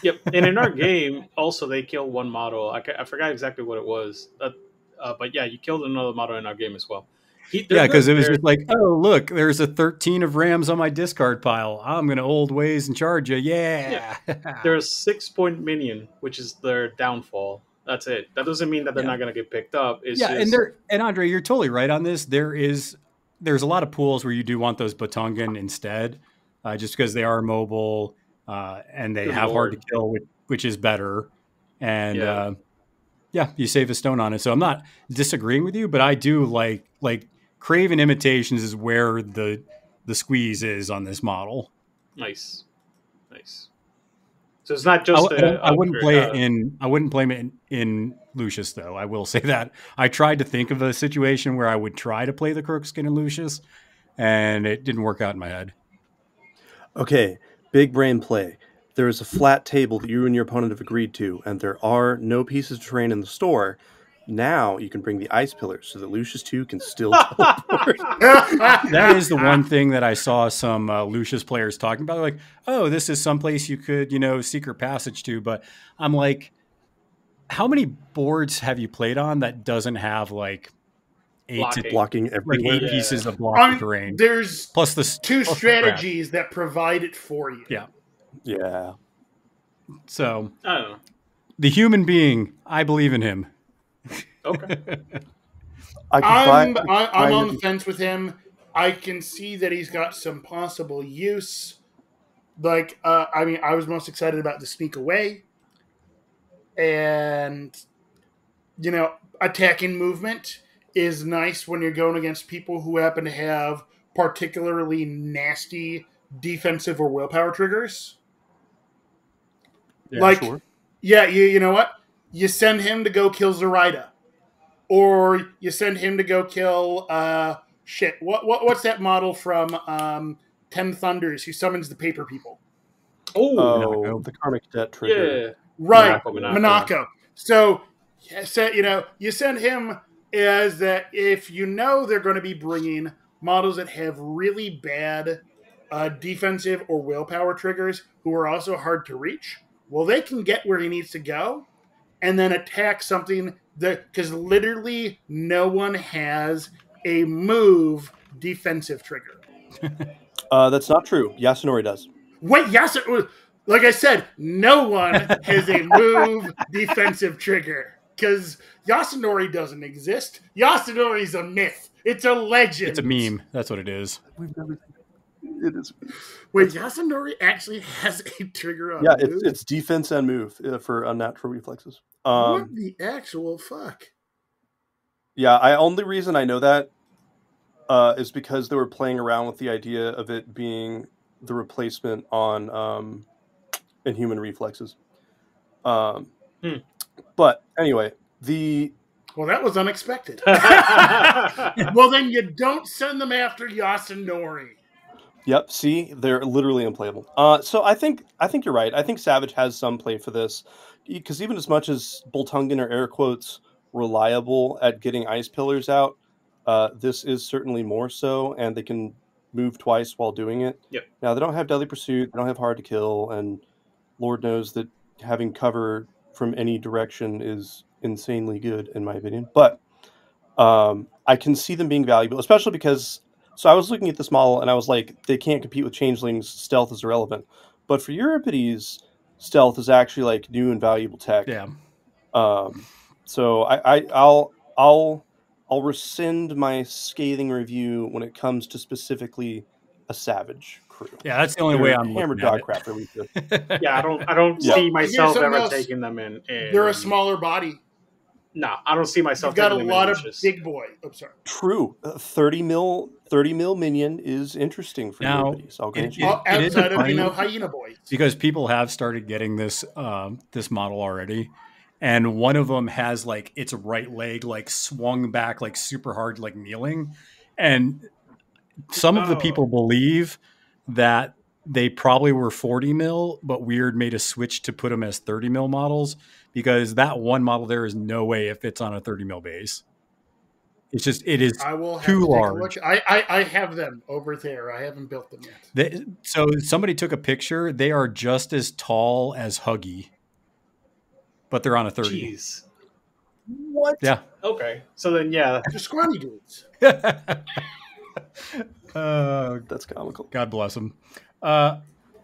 Yep. And in our game, also, they killed one model. I forgot exactly what it was. But yeah, you killed another model in our game as well. Because it was just like, oh, look, there's a 13 of rams on my discard pile. I'm going to old ways and charge you. Yeah. They're a 6-point minion, which is their downfall. That's it. That doesn't mean that they're not going to get picked up. It's and Andre, you're totally right on this. There's a lot of pools where you do want those Botungan instead, just because they are mobile and they have hard to kill, which is better. And you save a stone on it. So I'm not disagreeing with you, but I do like Craven Imitations is where the squeeze is on this model. Nice. So it's not just I wouldn't play it in Lucius, though. I will say that I tried to think of a situation where I would try to play the Crookskin in Lucius, and it didn't work out in my head. Okay, big brain play. There is a flat table that you and your opponent have agreed to, and there are no pieces of terrain in the store. Now you can bring the ice pillars so that Lucius 2 can still teleport. That is the one thing that I saw some Lucius players talking about. They're like, oh, this is someplace you could, secret passage to. But I'm like, how many boards have you played on that doesn't have blocking everywhere? 8 pieces of blocking terrain? There's plus the 2 strategies that provide it for you. Yeah. So I don't know. The human being, I believe in him. Okay. I'm on the fence with him. I can see that he's got some possible use. I was most excited about the sneak away. And, attacking movement is nice when you're going against people who happen to have particularly nasty defensive or willpower triggers. Yeah, sure. Yeah, you know what? You send him to go kill Zoraida. Or you send him to go kill, what's that model from 10 Thunders who summons the paper people? Oh, the Karmic Debt trigger. Yeah. Right, Monaco. So, you send him as that if they're going to be bringing models that have really bad defensive or willpower triggers who are also hard to reach, well, they can get where he needs to go and then attack something because literally no one has a move defensive trigger. That's not true. Yasunori does. Wait, like I said, no one has a move defensive trigger because Yasunori doesn't exist. Yasunori's a myth. It's a legend. It's a meme. That's what it is. We've never seen it. It is. Wait, Yasunori actually has a trigger on move? It's defense and move for unnatural reflexes. What the actual fuck? Yeah, only reason I know that is because they were playing around with the idea of it being the replacement on Inhuman Reflexes. But anyway, well, that was unexpected. Well, then you don't send them after Yasunori. Yep. See, they're literally unplayable. So I think you're right. I think Savage has some play for this because even as much as Boltungan are air quotes reliable at getting ice pillars out, this is certainly more so, and they can move twice while doing it. Yep. Now they don't have Deadly Pursuit, they don't have Hard to Kill, and Lord knows that having cover from any direction is insanely good in my opinion. But I can see them being valuable, especially because. So I was looking at this model and I was like, they can't compete with Changelings. Stealth is irrelevant. But for Euripides, stealth is actually like new and valuable tech. Yeah. So I'll rescind my scathing review when it comes to specifically a Savage crew. Yeah, that's the only way I'm hammered dog crap for me. Yeah, I don't see myself ever taking them in. They're a smaller body. No, I don't see myself. You've got a lot of big boy. I'm sorry. True, 30 mil minion is interesting for Euripides. I'll grant you. Outside of Hyena Boy, because people have started getting this this model already, and one of them has like its right leg like swung back like super hard like kneeling, and some of the people believe that they probably were 40 mil, but Weird made a switch to put them as 30 mil models because that one model there is no way it fits on a 30 mil base. It's just, it is too large. I have them over there. I haven't built them yet. So somebody took a picture. They are just as tall as Huggy, but they're on a 30. Jeez. What? Yeah. Okay. So then, yeah. They're scrawny dudes. That's comical. God bless them.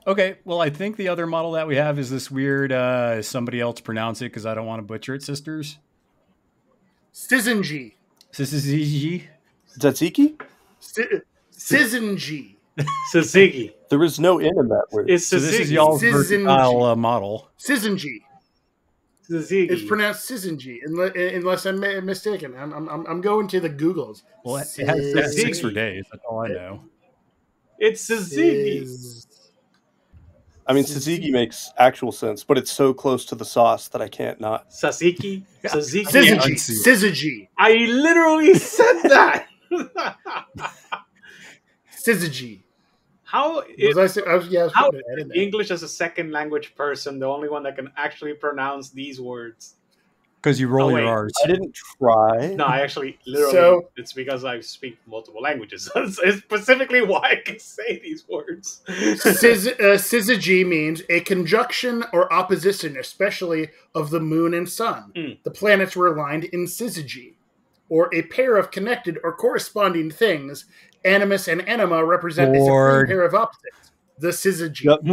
Okay, well, I think the other model that we have is this weird, somebody else pronounce it because I don't want to butcher it, sisters. Sizinji. Sizinji? Tzatziki? Sizinji. Sazigi. There is no N in that word. So this is y'all's versatile model. Sizinji. Sazigi. It's pronounced Sizinji, unless I'm mistaken. I'm going to the Googles. Well, it has 6 for days. That's all I know. It's Sazigi. I mean, tzatziki makes actual sense, but it's so close to the sauce that I can't not. Tzatziki? Tzatziki? Syzygy. I literally said that. Syzygy. How English as a second language person, the only one that can actually pronounce these words? Because you roll your R's. I didn't try. No, I actually literally. It's because I speak multiple languages. It's specifically why I can say these words. Syzygy means a conjunction or opposition, especially of the moon and sun. The planets were aligned in syzygy, or a pair of connected or corresponding things. Animus and anima represent a supreme pair of opposites. The syzygy. Yep.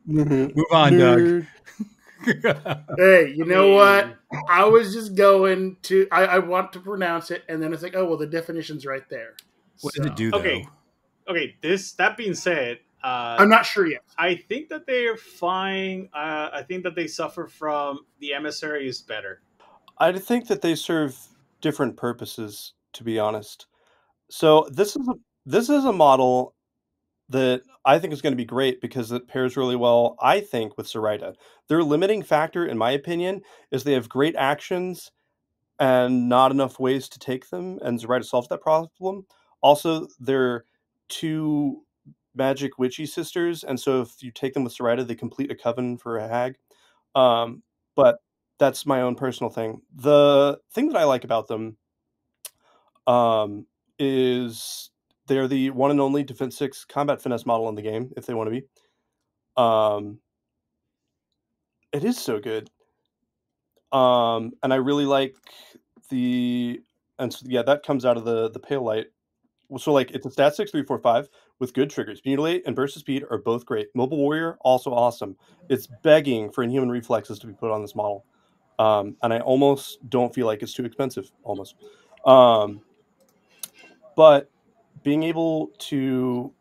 Move on, Doug. Hey, you know what? I was just going to. I want to pronounce it, and then it's like, oh well, the definition's right there. What did it do? Though? Okay. That being said, I'm not sure yet. I think that they are fine. I think that they suffer from the emissary is better. I think that they serve different purposes, to be honest. So this is a model that I think is going to be great because it pairs really well, I think, with Zoraida. Their limiting factor, in my opinion, is they have great actions and not enough ways to take them, and Zoraida solves that problem. Also, they're two magic witchy sisters, and so if you take them with Zoraida, they complete a coven for a hag. But that's my own personal thing. The thing that I like about them is they're the one and only Defense 6 combat finesse model in the game, if they want to be. It is so good. And I really like that comes out of the pale light. So like it's a stat 6, 3, 4, 5 with good triggers. Mutilate and burst of speed are both great. Mobile Warrior, also awesome. It's begging for Inhuman Reflexes to be put on this model. And I almost don't feel like it's too expensive, almost. But being able to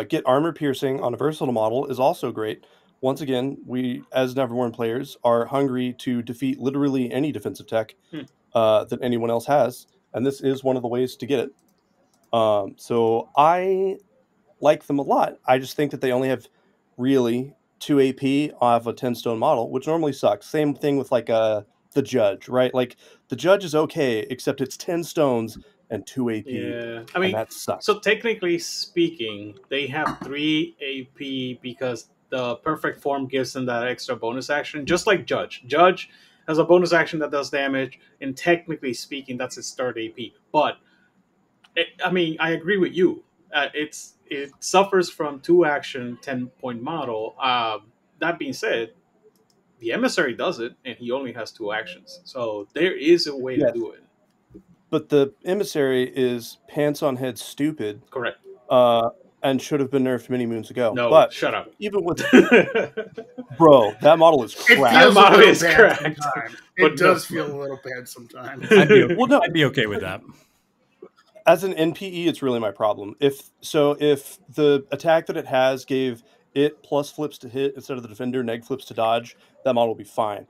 get armor piercing on a versatile model is also great. Once again, we, as Neverborn players, are hungry to defeat literally any defensive tech that anyone else has, and this is one of the ways to get it. So I like them a lot. I just think that they only have really 2 AP off a 10 stone model, which normally sucks. Same thing with like the Judge, right? Like the Judge is okay, except it's 10 stones and 2 AP. Yeah, I mean, that sucks. So technically speaking, they have 3 AP because the perfect form gives them that extra bonus action, just like Judge. Judge has a bonus action that does damage, and technically speaking, that's its third AP. But I mean, I agree with you. It suffers from 2 action 10-point model. That being said, the emissary does it, and he only has 2 actions. So there is a way to do it. But the emissary is pants on head stupid. Correct. And should have been nerfed many moons ago. No, but shut up. Even with bro, that model is crap. It feels that model is crap. It does feel a little bad sometimes. I'd be okay with that. As an NPE, it's really my problem. If the attack that it has gave it plus flips to hit instead of the defender, neg flips to dodge, that model will be fine.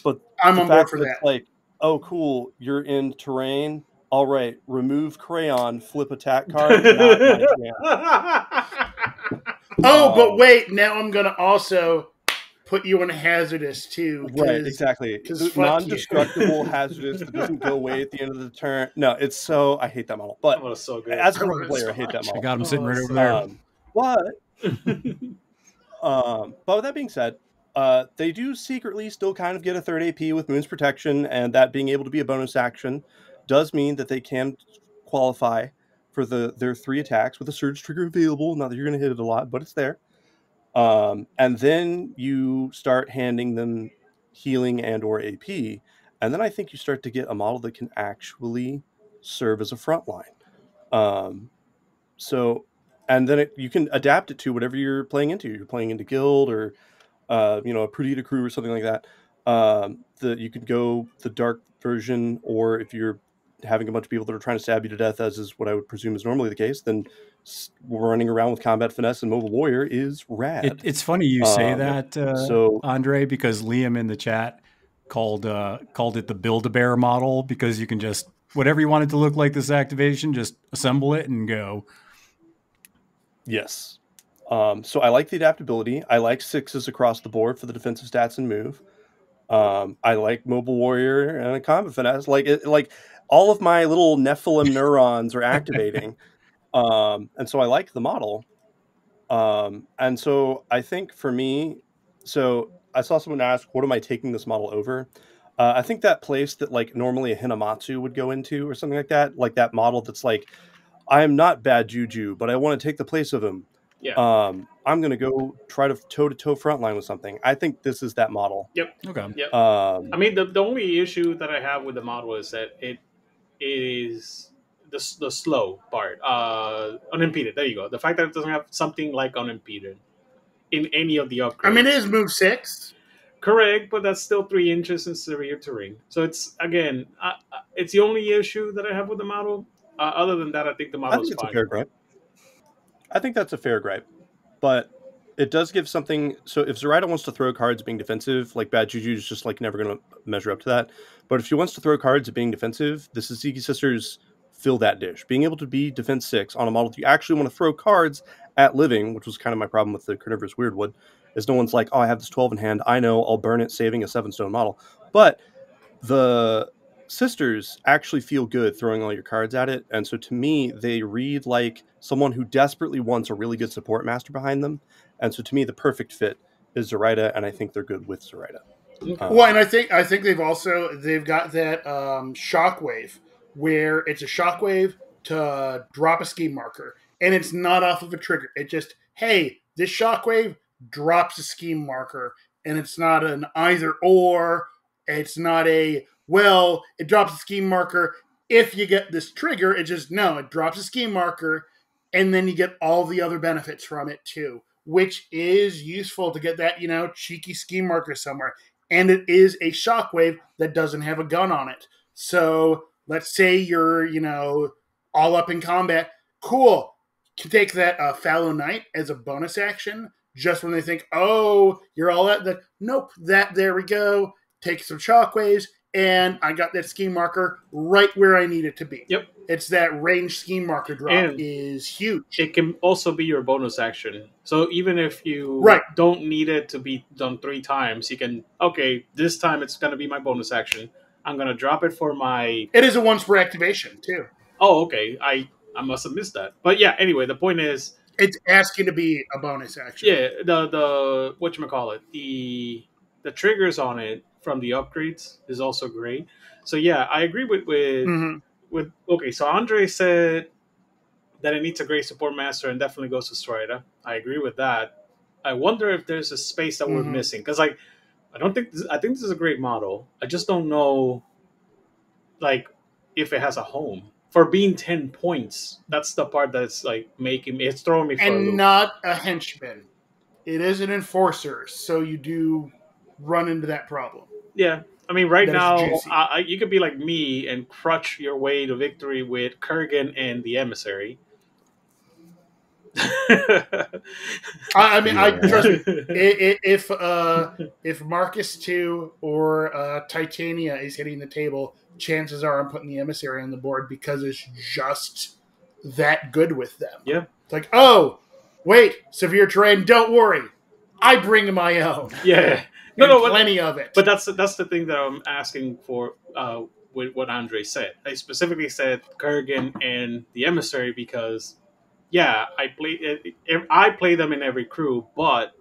But I'm on board for that. Like, oh, cool, you're in terrain. All right, remove crayon, flip attack card. Not my jam. But wait, now I'm gonna also put you in hazardous too. Right, exactly. Non-destructible hazardous that doesn't go away at the end of the turn. No, it's so I hate that model. But so good. As a player, I hate that model. I got him sitting right over there. But with that being said, they do secretly still kind of get a third AP with Moon's Protection, and that being able to be a bonus action does mean that they can qualify for their 3 attacks with a surge trigger available. Not that you're going to hit it a lot, but it's there. And then you start handing them healing and or AP, and then I think you start to get a model that can actually serve as a front line. And then you can adapt it to whatever you're playing into. You're playing into guild or a Perdita crew or something like that. You could go the dark version, or if you're having a bunch of people that are trying to stab you to death, as is what I would presume is normally the case, then running around with combat finesse and mobile warrior is rad. It's funny you say that, Andre, because Liam in the chat called it the Build-A-Bear model, because you can just whatever you want it to look like this activation, just assemble it and go. Yes. So I like the adaptability. I like 6s across the board for the defensive stats and move. I like mobile warrior and a combat finesse. Like all of my little Nephilim neurons are activating. And so I like the model. And so I think for me, so I saw someone ask, what am I taking this model over? I think that place that like normally a Hinamatsu would go into or something like that model that's like, I am not bad juju, but I want to take the place of him. Yeah. I'm going to go try to toe-to-toe frontline with something. I think this is that model. Yep. Okay. Yep. I mean, the only issue that I have with the model is that it is the slow part. Unimpeded. There you go. The fact that it doesn't have something like unimpeded in any of the upgrades. I mean, it is move 6. Correct, but that's still 3 inches in severe terrain. So it's, again, it's the only issue that I have with the model. Other than that, I think the model is fine. I think that's a fair gripe. but it does give something. So if Zoraida wants to throw cards being defensive, like Bad Juju is just like never going to measure up to that. But if she wants to throw cards at being defensive, the Tzatziki sisters fill that dish. Being able to be defense 6 on a model that you actually want to throw cards at living, which was kind of my problem with the Carnivorous Weirdwood, is no one's like, oh, I have this 12 in hand. I know, I'll burn it, saving a 7-stone model. But the sisters actually feel good throwing all your cards at it. And so to me, they read like someone who desperately wants a really good support master behind them. And so to me, the perfect fit is Zoraida, and I think they're good with Zoraida. Well, and I think they've got that shockwave where it's a shockwave to drop a scheme marker, and it's not off of a trigger. It just, hey, this shockwave drops a scheme marker, and it's not an either or. It's not a, well, it drops a scheme marker if you get this trigger. It just, no, it drops a scheme marker, and then you get all the other benefits from it too, which is useful to get that, cheeky scheme marker somewhere. And it is a shockwave that doesn't have a gun on it. So let's say you're, all up in combat. Cool. You can take that Fallow Knight as a bonus action just when they think, oh, you're all at the, nope, there we go. Take some shockwaves, and I got that scheme marker right where I need it to be. Yep. It's that range scheme marker drop is huge. It can also be your bonus action. So even if you don't need it to be done 3 times, you can, okay, this time it's going to be my bonus action. I'm going to drop it for my... It is a once per activation, too. Oh, okay. I must have missed that. But yeah, anyway, the point is... It's asking to be a bonus action. Yeah, the whatchamacallit, the triggers on it from the upgrades is also great. So yeah, I agree with okay, so Andre said that it needs a great support master and definitely goes to Zoraida. I agree with that. I wonder if there's a space that we're missing, because I think this is a great model. I just don't know if it has a home. For being 10 points, that's the part that's it's throwing me for a loop. And not a henchman. It is an enforcer, so you do run into that problem. Yeah. I mean, right now, you could be like me and crutch your way to victory with Kurgan and the Emissary. I mean, I trust me. If Marcus 2 or Titania is hitting the table, chances are I'm putting the Emissary on the board because it's just that good with them. Yeah. It's like, oh, wait, severe terrain, don't worry. I bring my own. Yeah. Plenty of it. But that's the thing that I'm asking for with what Andre said. I specifically said Kurgan and the Emissary because, yeah, I play them in every crew, but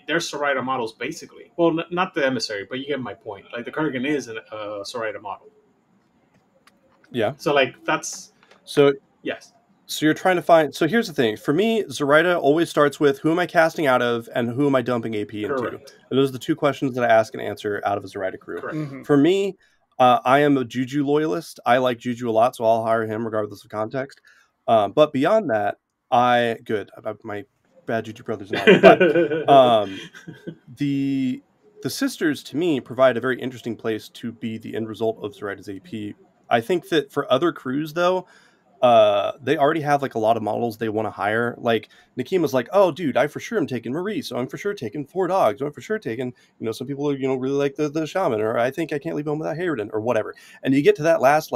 they're Zoraida models basically. Well, not the Emissary, but you get my point. Like the Kurgan is a Zoraida model. Yeah. So that's yes. So you're trying to find. So here's the thing. For me, Zoraida always starts with who am I casting out of and who am I dumping AP into. Correct. And those are the 2 questions that I ask and answer out of a Zoraida crew. Correct. Mm-hmm. For me, I am a Juju loyalist. I like Juju a lot, so I'll hire him regardless of context. But beyond that, my Bad Juju brothers and I. But the sisters to me provide a very interesting place to be the end result of Zoraida's AP. I think that for other crews though, they already have a lot of models they want to hire. Like Nakima's like, oh dude, I for sure am taking Marie, so I'm for sure taking 4 dogs, or I'm for sure taking, some people are, really like the shaman, or I think I can't leave home without Hayridin, or whatever. And you get to that last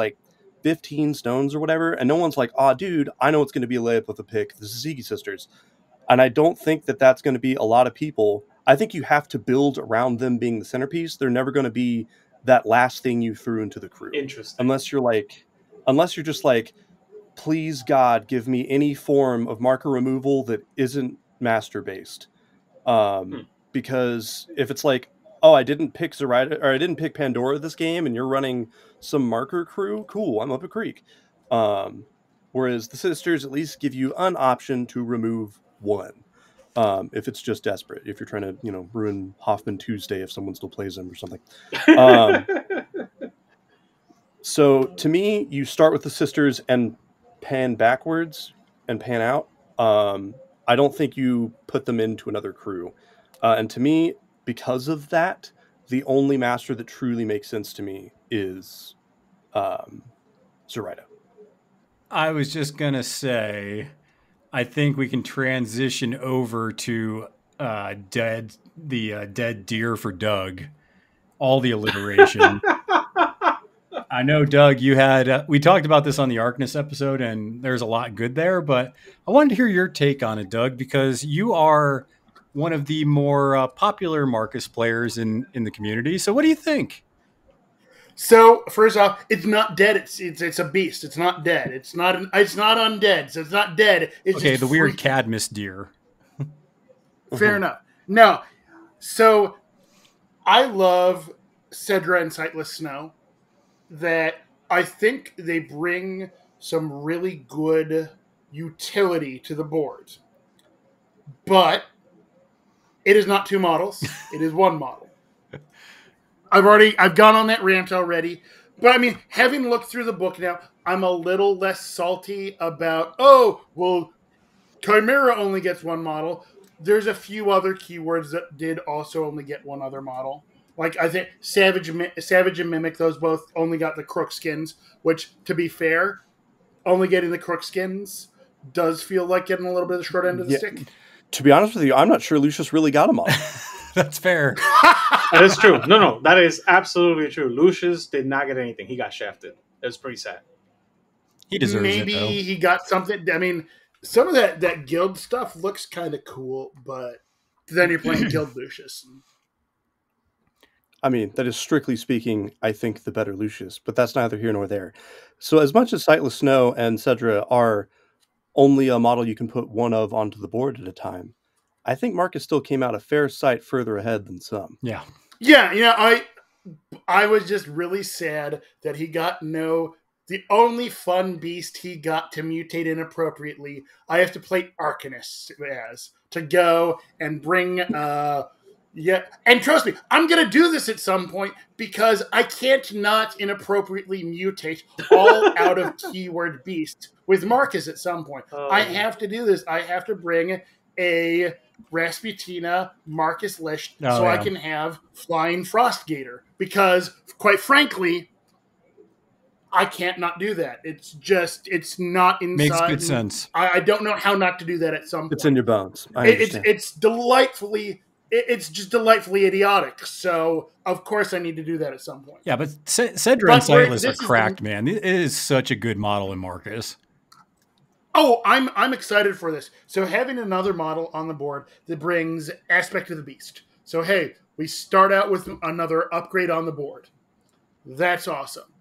15 stones or whatever, and no one's like, oh dude, I know it's going to be a layup with a pick, the Tzatziki sisters. And I don't think that that's going to be a lot of people. I think you have to build around them being the centerpiece. They're never going to be that last thing you threw into the crew. Interesting. Unless you're just please God, give me any form of marker removal that isn't master based. Because if it's oh, I didn't pick Zoraida, or I didn't pick Pandora this game, and you're running some marker crew, cool, I'm up a creek. Whereas the sisters at least give you an option to remove 1. If it's just desperate, if you're trying to, ruin Hoffman Tuesday if someone still plays them or something. So to me, you start with the sisters and pan backwards and pan out. I don't think you put them into another crew. And to me, because of that, the only master that truly makes sense to me is Zoraida. I was just going to say, I think we can transition over to dead deer for Doug. All the alliteration. I know, Doug, you had we talked about this on the Arcness episode, and there's a lot good there, but I wanted to hear your take on it, Doug, because you are one of the more popular Marcus players in the community. So what do you think? So first off, it's not dead. It's a beast. It's not dead. It's not undead. So it's not dead. It's okay. Just the weird freaky. Cadmus deer. Fair enough. No, so I love Cedra and Sightless Snow. That I think they bring some really good utility to the board, but it is not 2 models. It is 1 model. I've gone on that rant already, but I mean, having looked through the book now, I'm a little less salty about, Chimera only gets 1 model. There's a few other keywords that did also only get 1 other model. Like, I think Savage and Mimic, those both only got the Crook skins, which, to be fair, only getting the Crook skins does feel like getting a little bit of the short end of the stick. To be honest with you, I'm not sure Lucius really got them all. That's fair. That is true. No, that is absolutely true. Lucius did not get anything. He got shafted. It was pretty sad. He deserves Maybe it, though. he got something. I mean, some of that guild stuff looks kind of cool, but then you're playing Guild Lucius. I mean, that is strictly speaking, I think, the better Lucius, but that's neither here nor there. So as much as Sightless Snow and Cedra are only a model you can put 1 of onto the board at a time, I think Marcus still came out a fair sight further ahead than some. Yeah. Yeah, I was just really sad that he got the only fun beast he got to mutate inappropriately, I have to play Arcanist as, to go and bring... Yeah, and trust me, I'm going to do this at some point because I can't not inappropriately mutate all out of keyword beast with Marcus at some point. I have to do this. I have to bring a Rasputina Marcus list I can have Flying Frostgator because, quite frankly, I can't not do that. It's not inside. Makes good sense. I don't know how not to do that at some point. It's in your bones. It's delightfully... It's just delightfully idiotic. So, of course, I need to do that at some point. Yeah, but Cedra and Sightless are cracked, man. It is such a good model in Marcus. Oh, I'm excited for this. So, having another model on the board that brings Aspect of the Beast. So, hey, we start out with another upgrade on the board. That's awesome.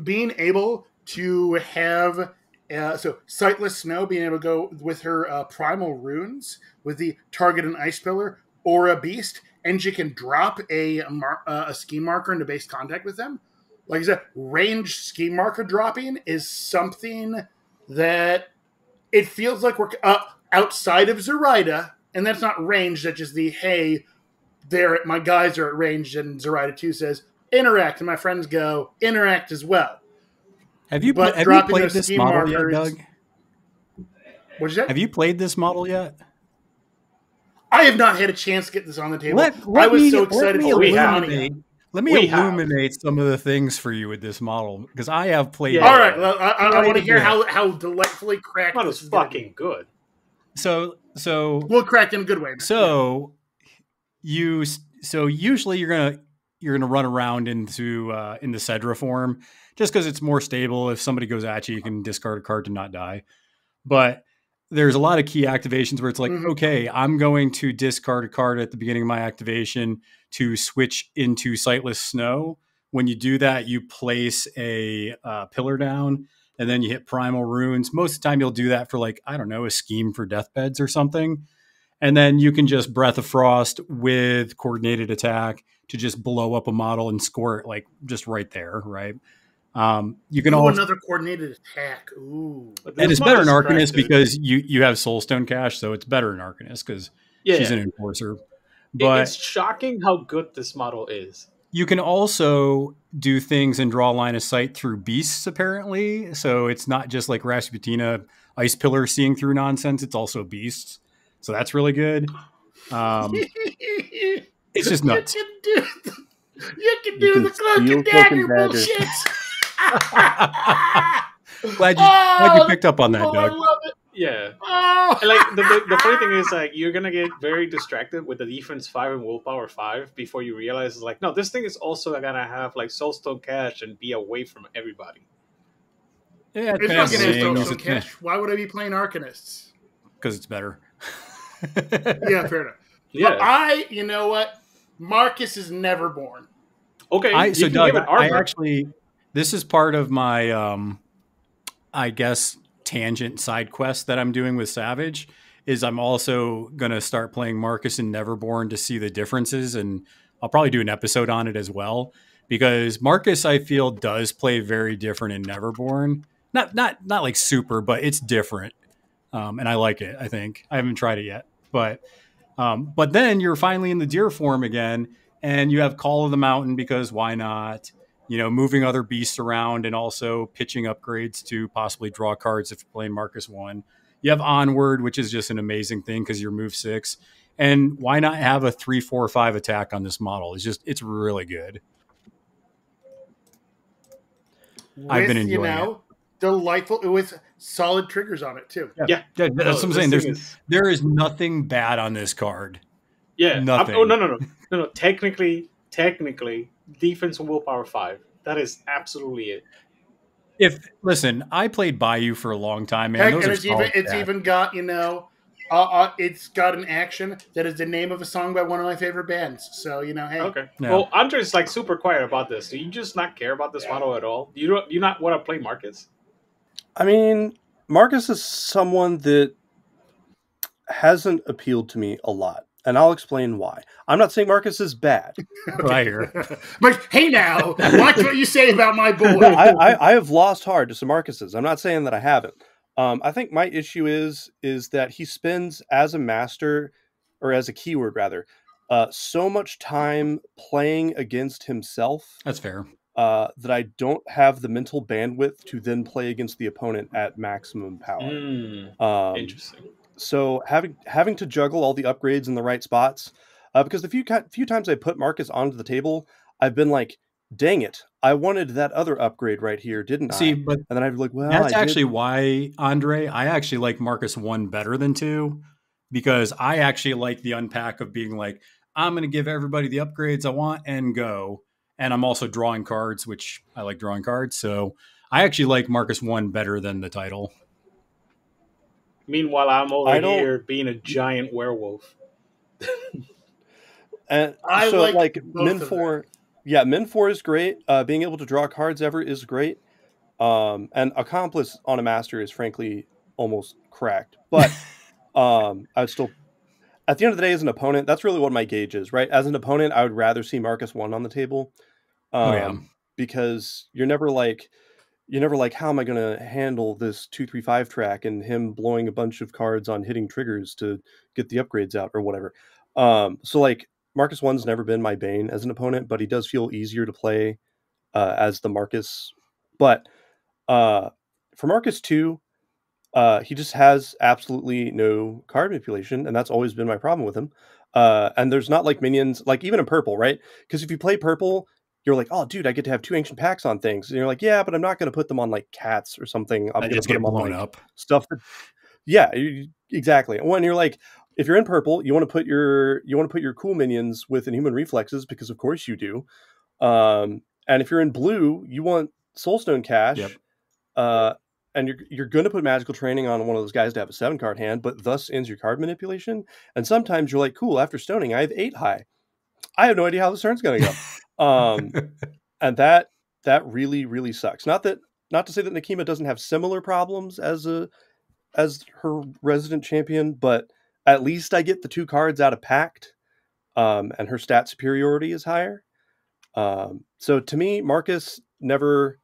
Being able to have... So Sightless Snow being able to go with her Primal Runes with the target an Ice Pillar or a Beast, and she can drop a scheme marker into base contact with them. Like I said, range scheme marker dropping is something that it feels like we're outside of Zoraida, and that's not range, that's just the, hey, my guys are at range, and Zoraida 2 says, interact, and my friends go, interact as well. Have you played this model yet, Doug? What'd you say? Have you played this model yet? I have not had a chance to get this on the table. I was so excited for it. Let me illuminate some of the things for you with this model, because I have played it. All right, well, I want to hear how delightfully cracked this is fucking good. So we'll crack in a good way. So usually you're gonna run around in the Cedra form, just because it's more stable. If somebody goes at you, you can discard a card to not die. But there's a lot of key activations where it's like, okay, I'm going to discard a card at the beginning of my activation to switch into Sightless Snow. When you do that, you place a pillar down, and then you hit Primal Runes. Most of the time, you'll do that for a scheme for Deathbeds or something. And then you can just Breath of Frost with coordinated attack to just blow up a model and score it just right there, right? You can another coordinated attack. Ooh, and it's better in Arcanist because you have Soulstone Cache, so it's better in Arcanist because she's an enforcer. But it's shocking how good this model is. You can also do things and draw line of sight through beasts, apparently. So it's not just like Rasputina Ice Pillar seeing through nonsense; it's also beasts. So that's really good. It's just nuts. You can do the cloak and dagger bullshit. glad you picked up on that, Doug. I love Yeah. Oh! And like the funny thing is, like, you're gonna get very distracted with the defense 5 and willpower 5 before you realize it's like, no, this thing is also gonna have like soulstone cash and be away from everybody. Yeah, it's not gonna have soulstone cash. Why would I be playing Arcanists? Because it's better. Yeah, fair enough. Yeah. But you know what? Marcus is Neverborn. Okay, so Doug, I actually, this is part of my, I guess, tangent side quest that I'm doing with Savage. Is I'm also going to start playing Marcus and Neverborn to see the differences, and I'll probably do an episode on it as well, because Marcus, I feel, does play very different in Neverborn. Not like super, but it's different, and I like it. I think I haven't tried it yet, but then you're finally in the deer form again, and you have Call of the Mountain, because why not? Moving other beasts around and also pitching upgrades to possibly draw cards if you're playing Marcus 1. You have Onward, which is just an amazing thing because you're move 6. And why not have a 3, 4, 5 attack on this model? It's really good. I've been enjoying it. Delightful with solid triggers on it too. Yeah. That's what I'm saying. There is nothing bad on this card. Yeah. Nothing. No. Technically, defense and willpower 5. That is absolutely it. Listen, I played Bayou for a long time, man. Heck, and it's even got it's got an action that is the name of a song by one of my favorite bands. So hey. Okay. Yeah. Well, Andre's like super quiet about this. Do you just not care about this model at all? Do you not want to play Marcus? I mean, Marcus is someone that hasn't appealed to me a lot. And I'll explain why. I'm not saying Marcus is bad. Right here. But hey now, watch what you say about my boy. I have lost hard to some Marcuses. I'm not saying that I haven't. I think my issue is that he spends as a master, or as a keyword rather, so much time playing against himself. That's fair. That I don't have the mental bandwidth to then play against the opponent at maximum power. Interesting. So having to juggle all the upgrades in the right spots, because the few times I put Marcus onto the table, I've been like, dang it, I wanted that other upgrade right here, didn't I? But and then I'd be like, well, that's actually why, Andre, I actually like Marcus 1 better than 2, because I actually like the unpack of being like, I'm going to give everybody the upgrades I want and go. And I'm also drawing cards, which I like drawing cards. So I actually like Marcus 1 better than the title. Meanwhile, I'm over here being a giant werewolf. And I so like Min 4. Yeah, Min 4 is great. Being able to draw cards ever is great. And Accomplice on a master is frankly almost cracked. But I would still, at the end of the day, as an opponent, that's really what my gauge is, right? As an opponent, I would rather see Marcus 1 on the table. Because you're never like, how am I going to handle this 2-3-5 track and him blowing a bunch of cards on hitting triggers to get the upgrades out or whatever. So like Marcus 1's never been my bane as an opponent, but he does feel easier to play as the Marcus. But for Marcus 2, he just has absolutely no card manipulation, and that's always been my problem with him. And there's not like minions, like even in purple, right? Because if you play purple, you're like, oh, dude, I get to have 2 ancient packs on things. And you're like, yeah, but I'm not going to put them on like cats or something. I'm going to put them on like stuff. Exactly. When you're like, if you're in purple, you want to put your cool minions with inhuman reflexes, because of course you do. And if you're in blue, you want Soulstone Cash. Yep. And you're going to put magical training on one of those guys to have a 7-card hand, but thus ends your card manipulation. And sometimes you're like, cool, after stoning, I have 8 high. I have no idea how this turn's going to go. And that really, really sucks. Not to say that Nekima doesn't have similar problems as her resident champion, but at least I get the 2 cards out of Pact, and her stat superiority is higher. So to me, Marcus never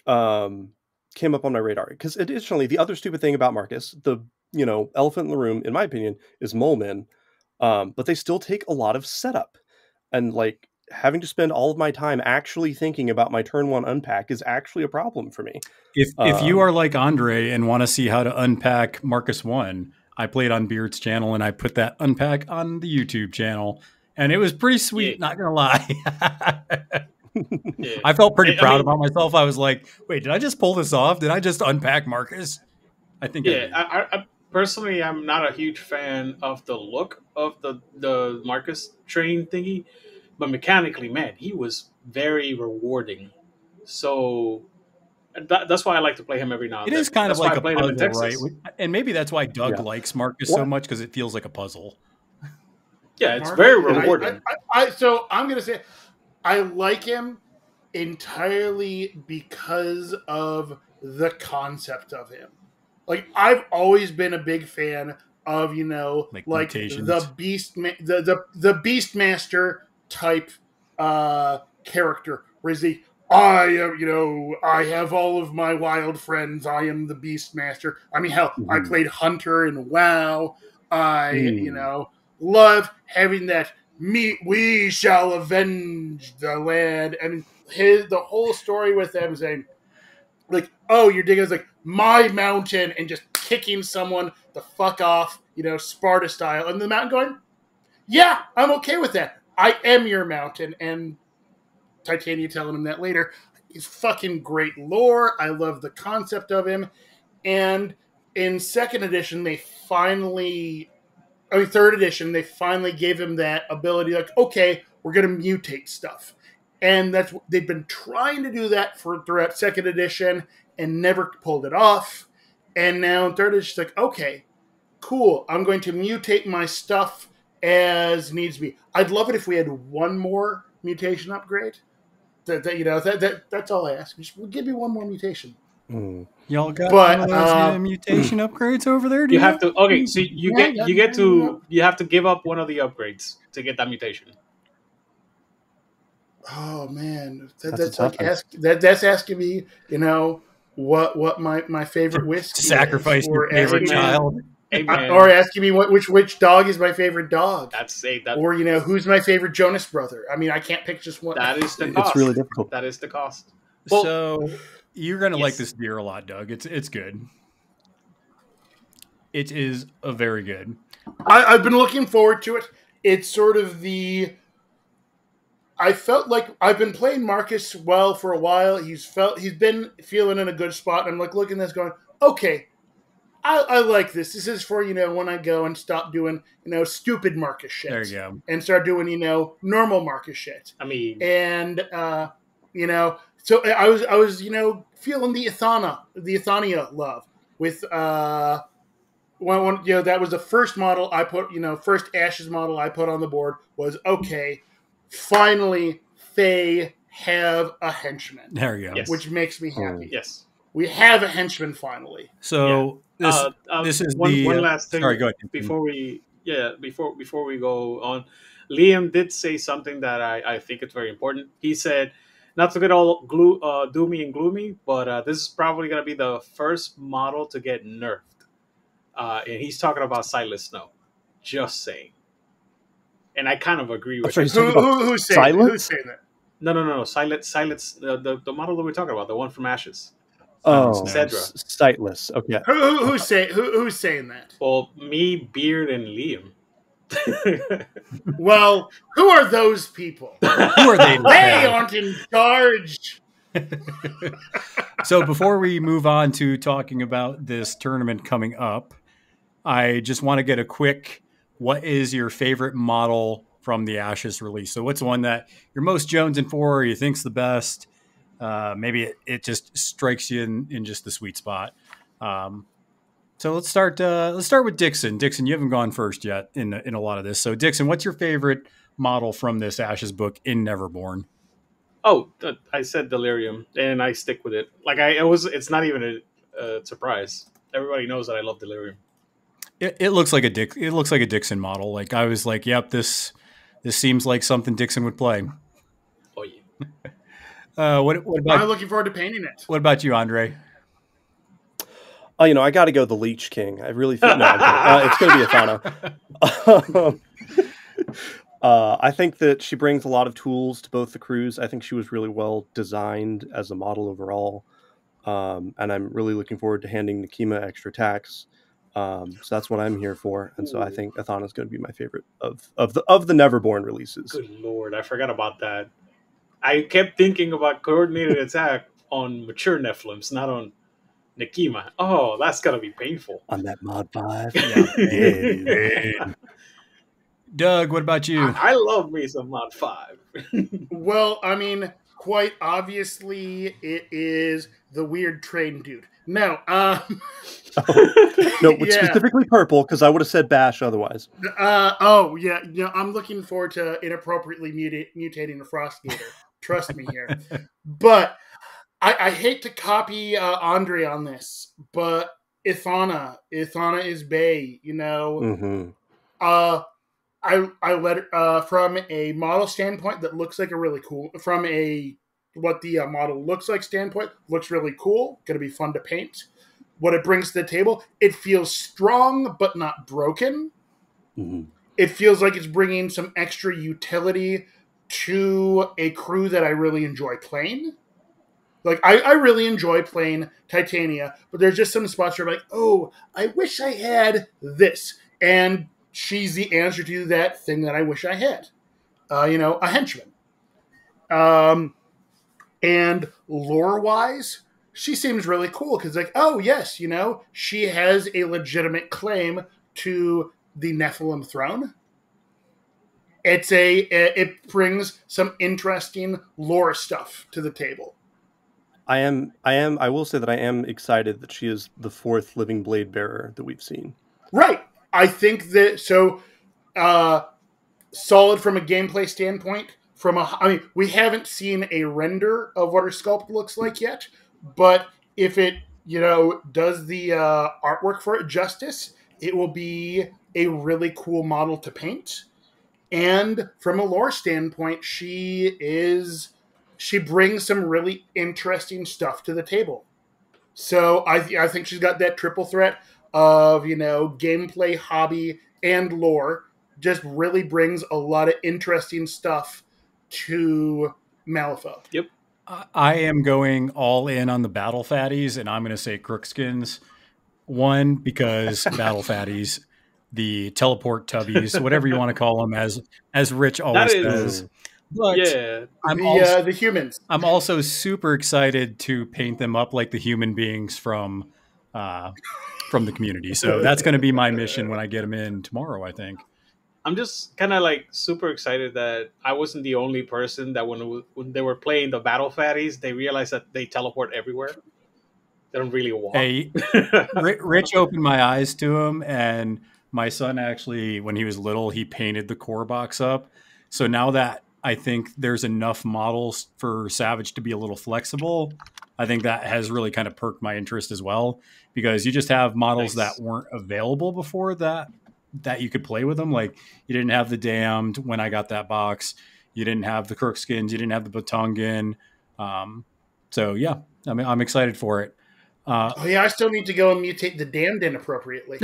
came up on my radar, because additionally, the other stupid thing about Marcus, the elephant in the room, in my opinion, is mole men. But they still take a lot of setup, and like having to spend all of my time actually thinking about my turn 1 unpack is actually a problem for me. If you are like Andre and want to see how to unpack Marcus 1, I played on Beard's channel and I put that unpack on the YouTube channel, and it was pretty sweet. Yeah. Not gonna lie. I felt pretty proud about myself. I was like, wait, did I just pull this off? Did I just unpack Marcus? I think. Yeah, I personally, I'm not a huge fan of the look of the Marcus train thingy, but mechanically, man, he was very rewarding. So that's why I like to play him every now and it then. is kind That's of like why I a played him in puzzle, right? Texas. And maybe that's why Doug likes Marcus so much, because it feels like a puzzle. Yeah, it's very rewarding. So I'm gonna say I like him entirely because of the concept of him. Like, I've always been a big fan of, like the the Beastmaster type character, where is he? I am, I have all of my wild friends. I am the Beastmaster. I mean, hell, I played Hunter in WoW. I love having that. We shall avenge the land. I mean, the whole story with them saying, like, oh, you're digging, it's like my mountain, and just kicking someone the fuck off, Sparta style, and the mountain going, yeah, I'm okay with that. I am your mountain, and Titania telling him that later. He's fucking great lore. I love the concept of him, and in second edition, third edition, they finally gave him that ability. Like, okay, we're gonna mutate stuff, and they've been trying to do that throughout second edition and never pulled it off. And now in third edition, it's like, okay, cool. I'm going to mutate my stuff as needs be. I'd love it if we had one more mutation upgrade. That's all I ask. Just give me one more mutation. Y'all got mutation upgrades over there? You have to. Okay, so you have to give up one of the upgrades to get that mutation. Oh man, that's like that's asking me, what my favorite whiskey sacrifice your favorite child, or asking me which dog is my favorite dog. That. Or who's my favorite Jonas brother. I mean, I can't pick just one. That is the cost. It's really difficult. That is the cost. Well, so you're gonna like this beer a lot, Doug. It's good. It is a very good. I've been looking forward to it. It's sort of I felt like I've been playing Marcus well for a while. He's been feeling in a good spot. I'm like looking at this going, okay, I like this. This is for, when I go and stop doing, stupid Marcus shit. There you go. And start doing, normal Marcus shit. I mean, and so I was feeling the Athania love with that was the first model I put, first Ashes model I put on the board was, okay, finally Fae have a henchman. There you go. Yes. Which makes me happy. Yes. We have a henchman finally. So this is one last thing. Sorry, go ahead. Before we go on, Liam did say something that I think it's very important. He said, not to get all doomy and gloomy, but this is probably going to be the first model to get nerfed. And he's talking about Sightless Snow. Just saying. And I kind of agree with him. Who's saying that? No. Silence. The model that we're talking about, the one from Ashes. Oh, Cedra. Sightless. Okay. Who's saying that? Well, me, Beard, and Liam. Well, who are those people? Who are they? They aren't in charge. So before we move on to talking about this tournament coming up, I just want to get a quick, what is your favorite model from the Ashes release? So what's one that you're most jonesing for, or you think's the best? Maybe it just strikes you in just the sweet spot. So let's start with Dixon. Dixon, you haven't gone first yet in a lot of this. So Dixon, what's your favorite model from this Ashes book in Neverborn? Oh, I said Delirium, and I stick with it. Like it's not even a surprise. Everybody knows that I love Delirium. It looks like a Dixon model. Like I was like, yep, this seems like something Dixon would play. Oh yeah. What about? I'm looking forward to painting it. What about you, Andre? I got to go the Leech King. I really feel it's going to be Athana. I think that she brings a lot of tools to both the crews. I think she was really well designed as a model overall, and I'm really looking forward to handing Nekima extra attacks. So that's what I'm here for, and so I think Athana is going to be my favorite of the Neverborn releases. Good lord, I forgot about that. I kept thinking about coordinated attack on mature Nephilims, not Nekima. Oh, that's gonna be painful. On that mod 5. Yeah. Doug, what about you? I love me some mod 5. Well, I mean, quite obviously, it is the weird train dude. No, No, specifically purple, because I would have said Bash otherwise. I'm looking forward to inappropriately mutating a Frost Gator. Trust me here. But I hate to copy Andre on this, but Ithana is Bay, you know. Mm-hmm. I let it, from a model standpoint that looks like a really cool, from a what the model looks like standpoint, looks really cool, going to be fun to paint. What it brings to the table, it feels strong but not broken. Mm-hmm. It feels like it's bringing some extra utility to a crew that I really enjoy playing. Like, I really enjoy playing Titania, but there's just some spots where I'm like, oh, I wish I had this. And she's the answer to that thing that I wish I had. A henchman. And lore-wise, she seems really cool because, like, oh, yes, she has a legitimate claim to the Nephilim throne. It brings some interesting lore stuff to the table. I will say that I am excited that she is the 4th living blade bearer that we've seen. Right. I think that, solid from a gameplay standpoint. We haven't seen a render of what her sculpt looks like yet, but if it, does the artwork for it justice, it will be a really cool model to paint. And from a lore standpoint, she brings some really interesting stuff to the table. So I think she's got that triple threat of, gameplay, hobby, and lore. Just really brings a lot of interesting stuff to Malifaux. Yep. I am going all in on the battle fatties, and I'm going to say Crookskins. One, because battle fatties, the teleport tubbies, whatever you want to call them, as Rich always says. But yeah, the humans. I'm also super excited to paint them up like the human beings from the community. So that's going to be my mission when I get them in tomorrow, I think. I'm just kind of like super excited that I wasn't the only person that when they were playing the battle fatties, they realized that they teleport everywhere. They don't really walk. Hey, Rich opened my eyes to him, and my son actually, when he was little, he painted the core box up. So now that I think there's enough models for Savage to be a little flexible, I think that has really kind of perked my interest as well, because you just have models that weren't available before that you could play with them. Like, you didn't have the Damned when I got that box. You didn't have the Crookskins. You didn't have the Batongan. So yeah, I mean, I'm excited for it. I still need to go and mutate the Damned inappropriately.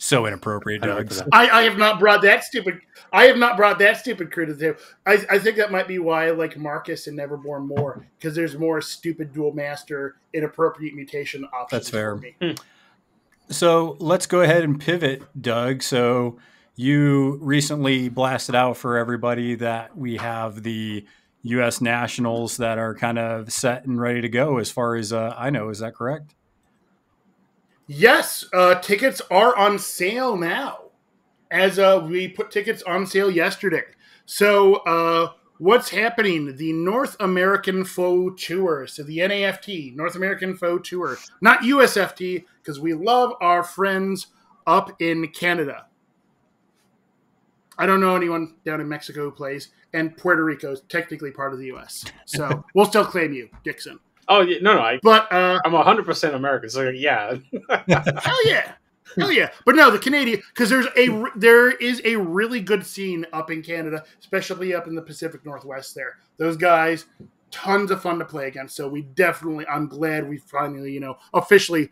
So inappropriate, Doug. I have not brought that stupid. I have not brought that stupid crew to the table. I think that might be why I like Marcus and Neverborn more, because there's more stupid dual master inappropriate mutation options. That's fair. For me. So let's go ahead and pivot, Doug. So you recently blasted out for everybody that we have the U.S. Nationals that are kind of set and ready to go, as far as I know. Is that correct? Yes, tickets are on sale now, as we put tickets on sale yesterday. So what's happening? The North American Foe Tour, so the NAFT, North American Foe Tour, not USFT, because we love our friends up in Canada. I don't know anyone down in Mexico who plays, and Puerto Rico is technically part of the U.S., so we'll still claim you, Dixon. Oh, yeah, no. I'm 100% American, so yeah. Hell yeah. But no, the Canadian, because there is a really good scene up in Canada, especially up in the Pacific Northwest there. Those guys, tons of fun to play against. So I'm glad we finally, officially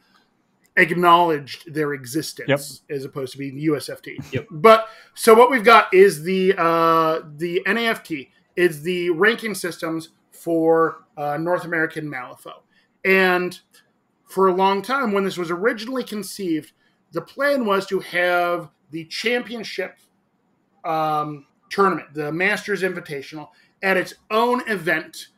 acknowledged their existence as opposed to being USFT. Yep. But so what we've got is the NAFT. It's the ranking systems for North American Malifaux. And for a long time, when this was originally conceived, the plan was to have the championship tournament, the Masters Invitational, at its own event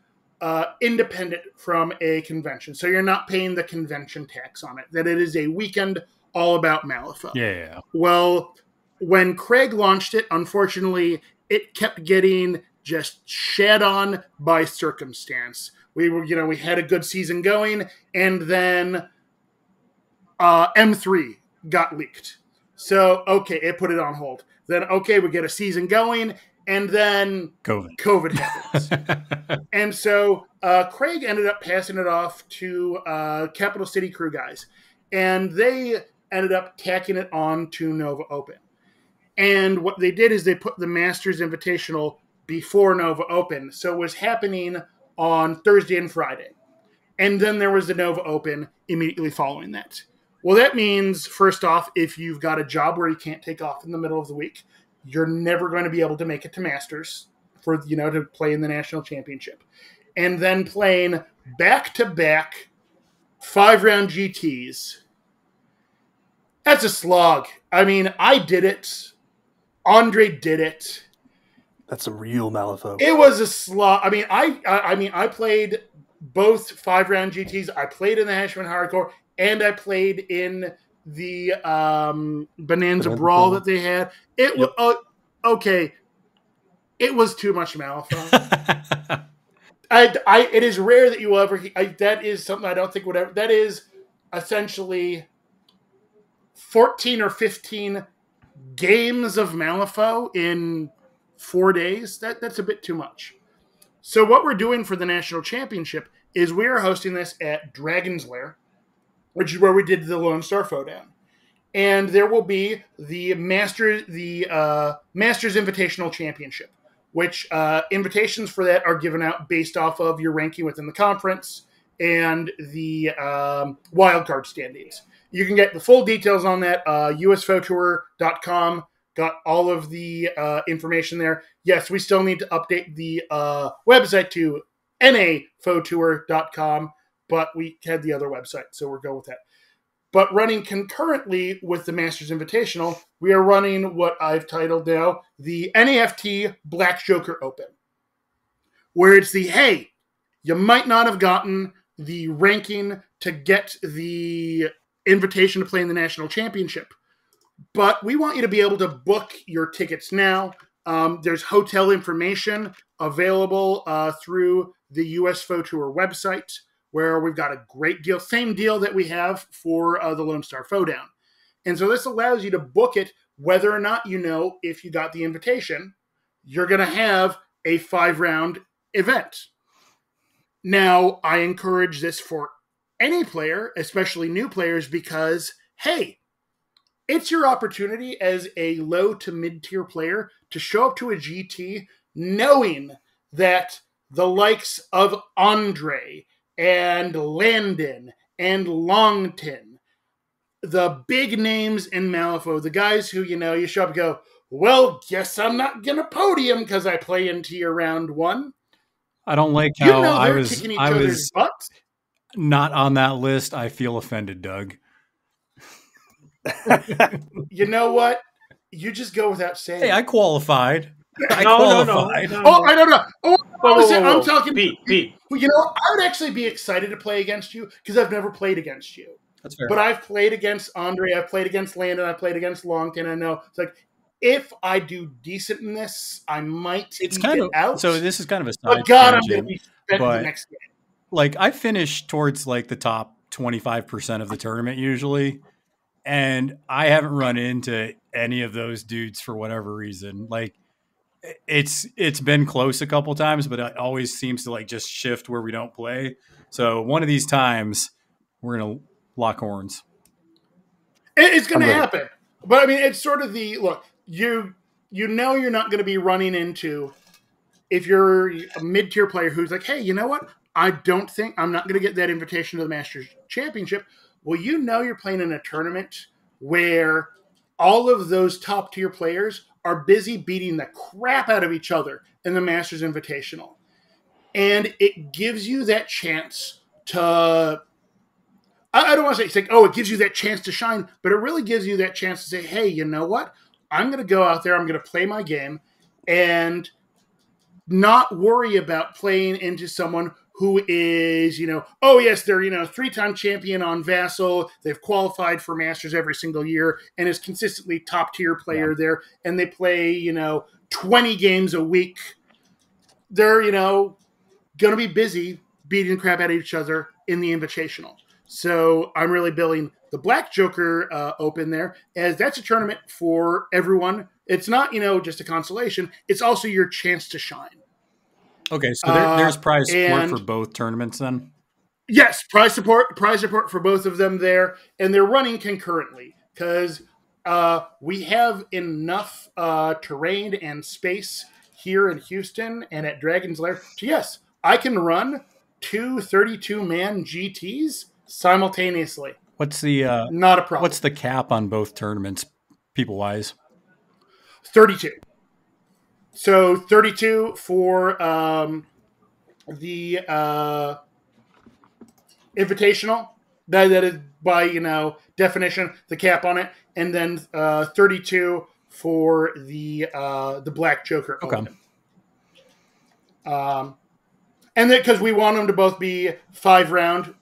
independent from a convention. So you're not paying the convention tax on it. That it is a weekend all about Malifaux. Yeah. Well, when Craig launched it, unfortunately, it kept getting just shed on by circumstance. We had a good season going, and then M3 got leaked. So, okay, it put it on hold. Then, okay, we get a season going, and then COVID happens. And so Craig ended up passing it off to Capital City Crew guys, and they ended up tacking it on to Nova Open. And what they did is they put the Masters Invitational before Nova Open. So it was happening on Thursday and Friday. And then there was the Nova Open immediately following that. Well, that means, first off, if you've got a job where you can't take off in the middle of the week, you're never going to be able to make it to Masters for, to play in the National Championship. And then playing back-to-back 5-round GTs. That's a slog. I mean, I did it. Andre did it. That's a real Malifaux. It was a slog. I mean, I played both 5-round GTs. I played in the Hashman Hardcore, and I played in the Bonanza Brawl that they had. It was okay. It was too much Malifaux. It is rare that you will ever. That is something I don't think would ever. That is essentially 14 or 15 games of Malifaux in 4 days. That's a bit too much. So what we're doing for the National Championship is we are hosting this at Dragon's Lair, which is where we did the Lone Star Throwdown. And there will be the Masters Invitational Championship, which invitations for that are given out based off of your ranking within the conference and the wildcard standings. You can get the full details on that, usfotour.com. Got all of the information there. Yes, we still need to update the website to nafotour.com, but we had the other website, so we're going with that. But running concurrently with the Masters Invitational, we are running what I've titled now the NAFT Black Joker Open, where it's hey, you might not have gotten the ranking to get the invitation to play in the National Championship, but we want you to be able to book your tickets now. There's hotel information available through the US Photour website, where we've got a great deal, same deal that we have for the Lone Star Throwdown. And so this allows you to book it whether or not if you got the invitation, you're going to have a 5-round event. Now, I encourage this for any player, especially new players, because, hey, it's your opportunity as a low to mid-tier player to show up to a GT knowing that the likes of Andre and Landon and Longton, the big names in Malifaux, the guys who, you show up and go, well, guess I'm not going to podium because I play into your round 1. I don't like how I was kicking each other's butts. Not on that list. I feel offended, Doug. You know what? You just go without saying. Hey, I qualified. No. I don't know. I'm talking. Pete. Well, I would actually be excited to play against you because I've never played against you. That's fair. But I've played against Andre. I've played against Landon. I've played against Longton. I know it's if I do decent in this, I might. It's kind of out. So this is kind of a side God, I'm going to be spent the next game. I finish towards the top 25% of the tournament usually. And I haven't run into any of those dudes for whatever reason. It's been close a couple times, but it always seems to just shift where we don't play. So one of these times we're going to lock horns. It's going to happen. But I mean, it's sort of look, you're not going to be running into, if you're a mid-tier player who's hey, you know what? I'm not going to get that invitation to the Masters Championship. Well, you're playing in a tournament where all of those top-tier players are busy beating the crap out of each other in the Masters Invitational. And it gives you that chance to... I don't want to say, it gives you that chance to shine, but it really gives you that chance to say, hey, you know what? I'm going to go out there, I'm going to play my game, and not worry about playing into someone who is, oh yes, they're, 3-time champion on Vassal. They've qualified for Masters every single year and is consistently top tier player there. And they play, 20 games a week. They're, going to be busy beating the crap out of each other in the Invitational. So I'm really billing the Black Joker Open there, as that's a tournament for everyone. It's not, just a consolation. It's also your chance to shine. Okay, so there's prize support for both tournaments then? Yes, prize support for both of them there, and they're running concurrently because we have enough terrain and space here in Houston and at Dragon's Lair to, yes, I can run 2 32-man GTs simultaneously. What's the not a problem? What's the cap on both tournaments, people wise? 32. So 32 for the Invitational. That is by definition the cap on it, and then 32 for the Black Joker Open. And then because we want them to both be 5-round.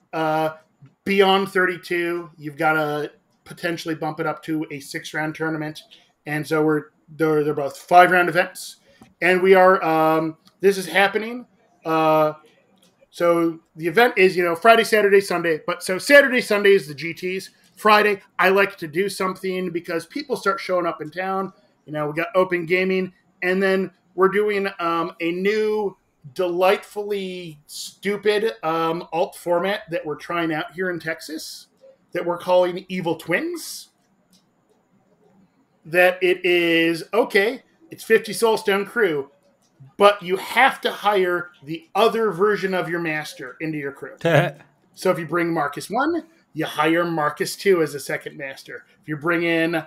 Beyond 32, you've got to potentially bump it up to a 6-round tournament, and so they're both 5-round events, and we are this is happening. So the event is Friday, Saturday, Sunday, but so Saturday, Sunday is the GTs. Friday, I like to do something because people start showing up in town. We got open gaming, and then we're doing a new, delightfully stupid alt format that we're trying out here in Texas that we're calling Evil Twins. That it is, okay, it's 50 Soulstone crew, but you have to hire the other version of your master into your crew. So if you bring Marcus 1, you hire Marcus 2 as a second master. If you bring in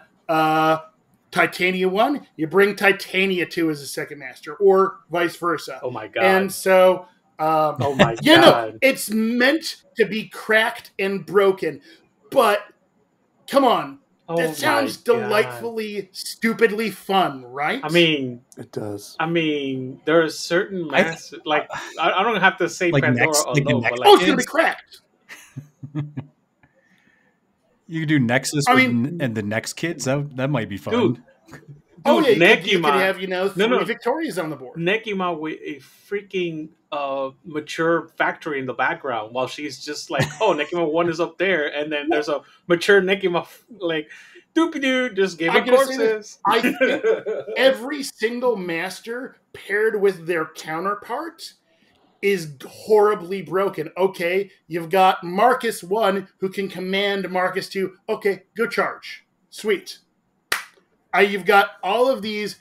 Titania 1, you bring Titania 2 as a second master, or vice versa. Oh my god. And so oh my god. It's meant to be cracked and broken, but come on. That sounds delightfully, stupidly fun, right? I mean, it does. I mean, there are certain masters, I don't have to say Pandora alone, but it's going to be cracked. You could do Nexus and the next kids. That might be fun. Dude, you could have, 3 Victorias on the board. Nekima with a freaking mature factory in the background while she's just like, oh, Nekima 1 is up there, and then there's a mature Nekima doopy-doo, just giving courses. I think every single master paired with their counterpart is horribly broken. Okay, you've got Marcus 1 who can command Marcus 2. Okay, go charge. Sweet. You've got all of these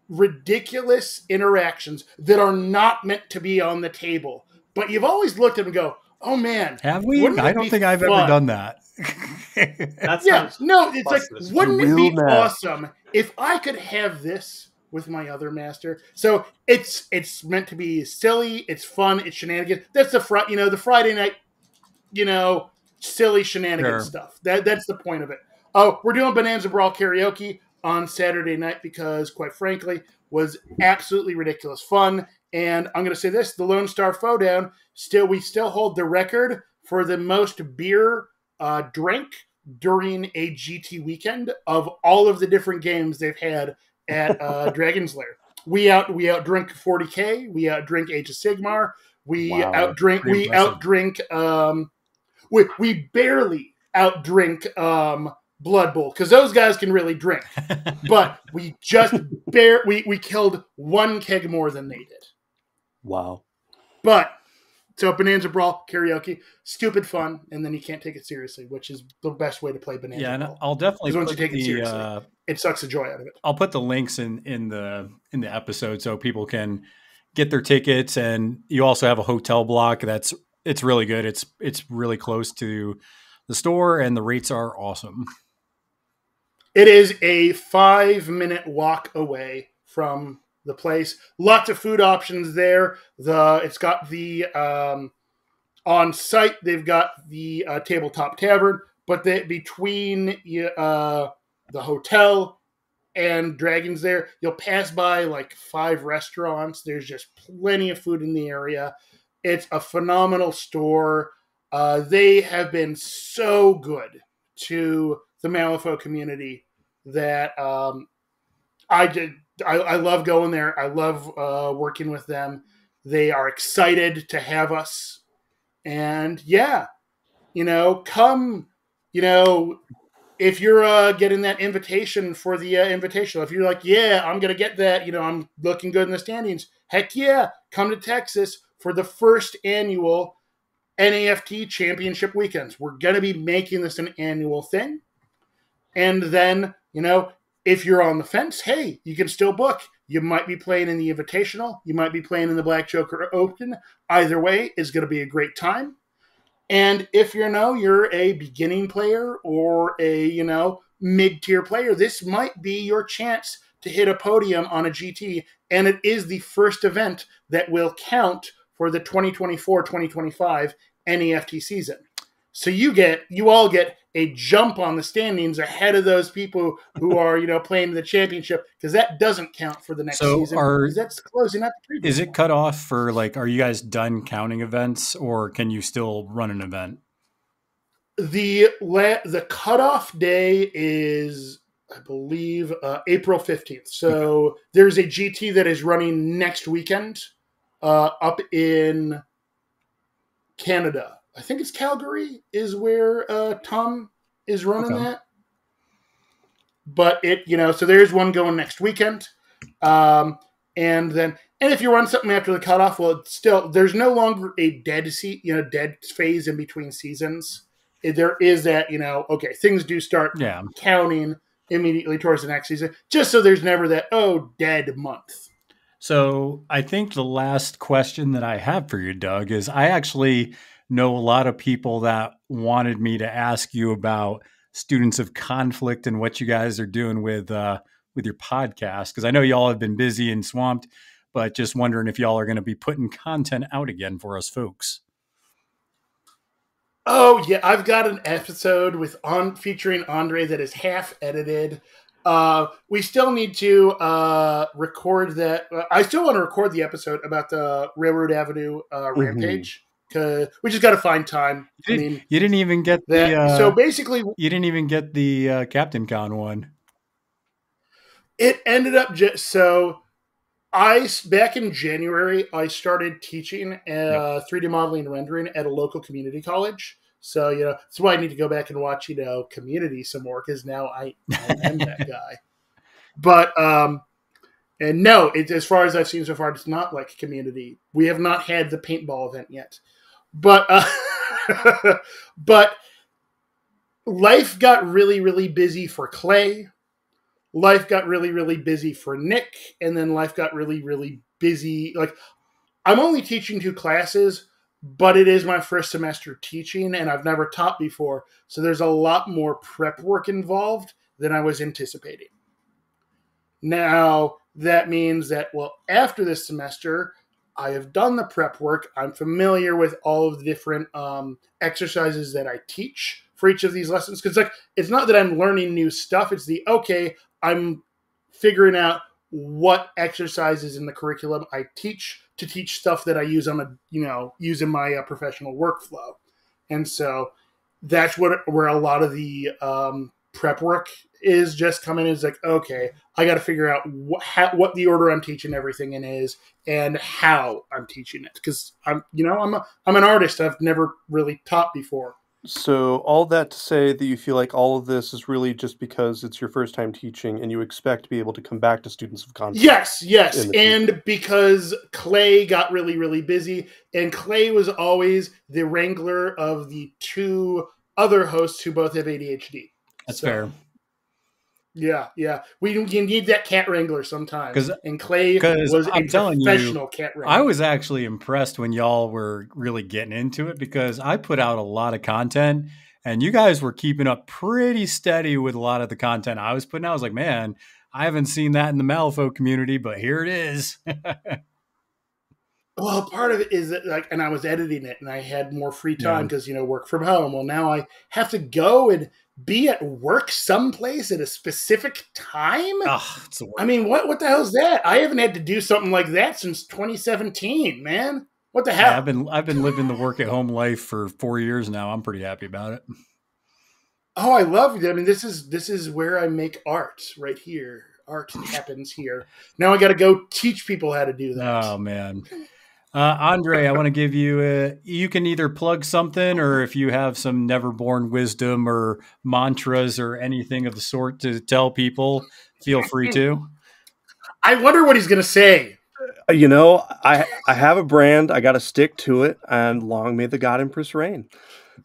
ridiculous interactions that are not meant to be on the table. But you've always looked at them and go, oh man. Have we? I don't think I've ever done that. No, it's like, wouldn't it be awesome if I could have this with my other master? So it's meant to be silly, it's fun, it's shenanigans. That's the Friday night, silly shenanigans stuff. That's the point of it. Oh, we're doing Bonanza Brawl karaoke on Saturday night because, quite frankly, was absolutely ridiculous fun. And I'm going to say this, the Lone Star Throwdown, we still hold the record for the most beer drank during a GT weekend of all of the different games they've had at Dragon's Lair. We outdrink 40K, we outdrink Age of Sigmar, we barely outdrink Blood Bowl, because those guys can really drink. But we just we killed 1 keg more than they did. Wow. But so Bonanza Brawl karaoke, stupid fun, and then you can't take it seriously, which is the best way to play Bonanza Brawl. And I'll definitely once you take it seriously, it sucks the joy out of it. I'll put the links in the episode so people can get their tickets, and you also have a hotel block it's really good. It's really close to the store, and the rates are awesome. It is a 5-minute walk away from the place. Lots of food options there. It's got the on site. They've got the tabletop tavern, but between the hotel and Dragons there, you'll pass by like 5 restaurants. There's just plenty of food in the area. It's a phenomenal store. They have been so good to the Malifaux community that I love going there. I love working with them. They are excited to have us. And yeah, come, if you're getting that invitation for the invitational, if you're like, yeah, I'm going to get that, I'm looking good in the standings. Heck yeah, come to Texas for the first annual NAFT Championship weekends. We're going to be making this an annual thing. And then, if you're on the fence, hey, you can still book. You might be playing in the Invitational. You might be playing in the Black Joker Open. Either way is going to be a great time. And if you're a beginning player or a, mid-tier player, this might be your chance to hit a podium on a GT. And it is the first event that will count for the 2024-2025 NAFT season. So you all get a jump on the standings ahead of those people who are, playing the championship, because that doesn't count for the next season. Because that's closing out the previous. Is it cut off for are you guys done counting events, or can you still run an event? The cutoff day is, I believe, April 15th. So there's a GT that is running next weekend up in Canada. I think it's Calgary is where Tom is running that. But so there's one going next weekend. And if you run something after the cutoff, well, there's no longer a dead phase in between seasons. There is that, things do start counting immediately towards the next season, just so there's never that, dead month. So I think the last question that I have for you, Doug, is I actually know a lot of people that wanted me to ask you about Students of Conflict and what you guys are doing with your podcast, because I know y'all have been busy and swamped, but just wondering if y'all are going to be putting content out again for us folks. Oh yeah, I've got an episode featuring Andre that is half edited. We still need to record that. I still want to record the episode about the Railroad Avenue rampage. We just got to find time. You didn't even get that. So basically, you didn't even get the Captain Con one. It ended up so. Back in January, I started teaching 3D modeling and rendering at a local community college. So that's why I need to go back and watch Community some more, because now I am that guy. But and no, as far as I've seen so far, it's not like Community. We have not had the paintball event yet. But but life got really, really busy for Clay. Life got really, really busy for Nick. And then life got really, really busy. I'm only teaching 2 classes, but it is my first semester teaching, and I've never taught before. So there's a lot more prep work involved than I was anticipating. Now, that means that, after this semester, I have done the prep work. I'm familiar with all of the different exercises that I teach for each of these lessons. Because it's not that I'm learning new stuff. It's I'm figuring out what exercises in the curriculum I teach to teach stuff that I use use in my professional workflow. And so that's where a lot of the prep work is just coming in. Is okay, I got to figure out what the order I'm teaching everything in is and how I'm teaching it. Because I'm an artist. I've never really taught before. So all that to say that you feel like all of this is really just because it's your first time teaching and you expect to be able to come back to Students of Conflict. Yes. And because Clay got really, really busy, and Clay was always the wrangler of the 2 other hosts who both have ADHD. That's fair. Yeah. You need that cat wrangler sometimes. And Clay was a professional cat wrangler. I was actually impressed when y'all were really getting into it, because I put out a lot of content and you guys were keeping up pretty steady with a lot of the content I was putting out. I was like, man, I haven't seen that in the Malifaux community, but here it is. Well, part of it is that, and I was editing it and I had more free time because, work from home. Well, now I have to go and be at work someplace at a specific time. I mean, what the hell is that? I haven't had to do something like that since 2017, man. What the hell? Yeah, I've been living the work at home life for 4 years now. I'm pretty happy about it. Oh, I love it. I mean, this is where I make art right here. Art happens here. Now I got to go teach people how to do that. Oh man. Andre, I want to give you you can either plug something, or if you have some Neverborn wisdom or mantras or anything of the sort to tell people, feel free to. I wonder what he's going to say. You know, I have a brand. I got to stick to it, and long may the God Empress reign.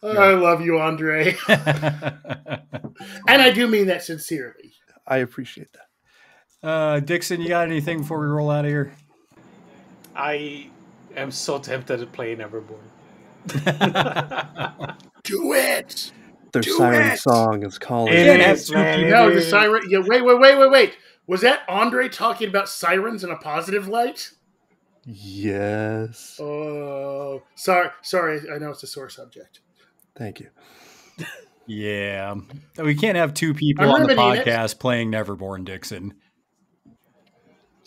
I love you, Andre. And I do mean that sincerely. I appreciate that. Dixon, you got anything before we roll out of here? I am so tempted to play Neverborn. Do it. Their siren song is calling. No, the siren. Yeah, wait. Was that Andre talking about sirens in a positive light? Yes. Oh, sorry. I know it's a sore subject. Thank you. Yeah, we can't have two people on the podcast playing Neverborn, Dixon.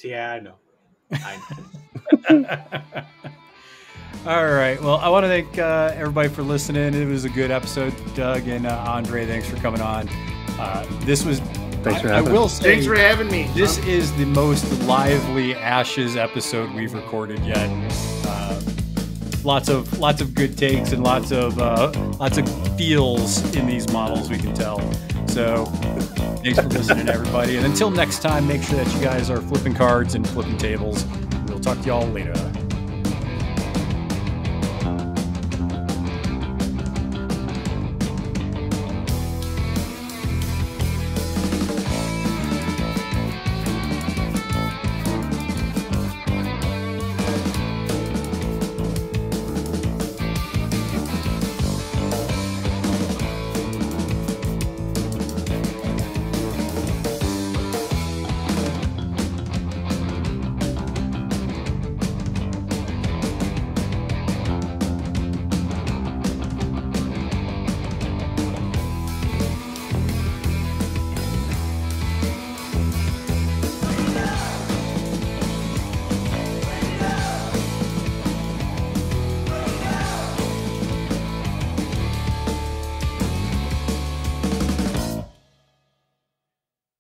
Yeah, I know. All right. Well, I want to thank everybody for listening. It was a good episode. Doug and Andre, thanks for coming on. Thanks for having me. Thanks for having me. This is the most lively Ashes episode we've recorded yet. Lots of good takes and lots of feels in these models, we can tell. So thanks for listening, everybody. And until next time, make sure that you guys are flipping cards and flipping tables. We'll talk to y'all later.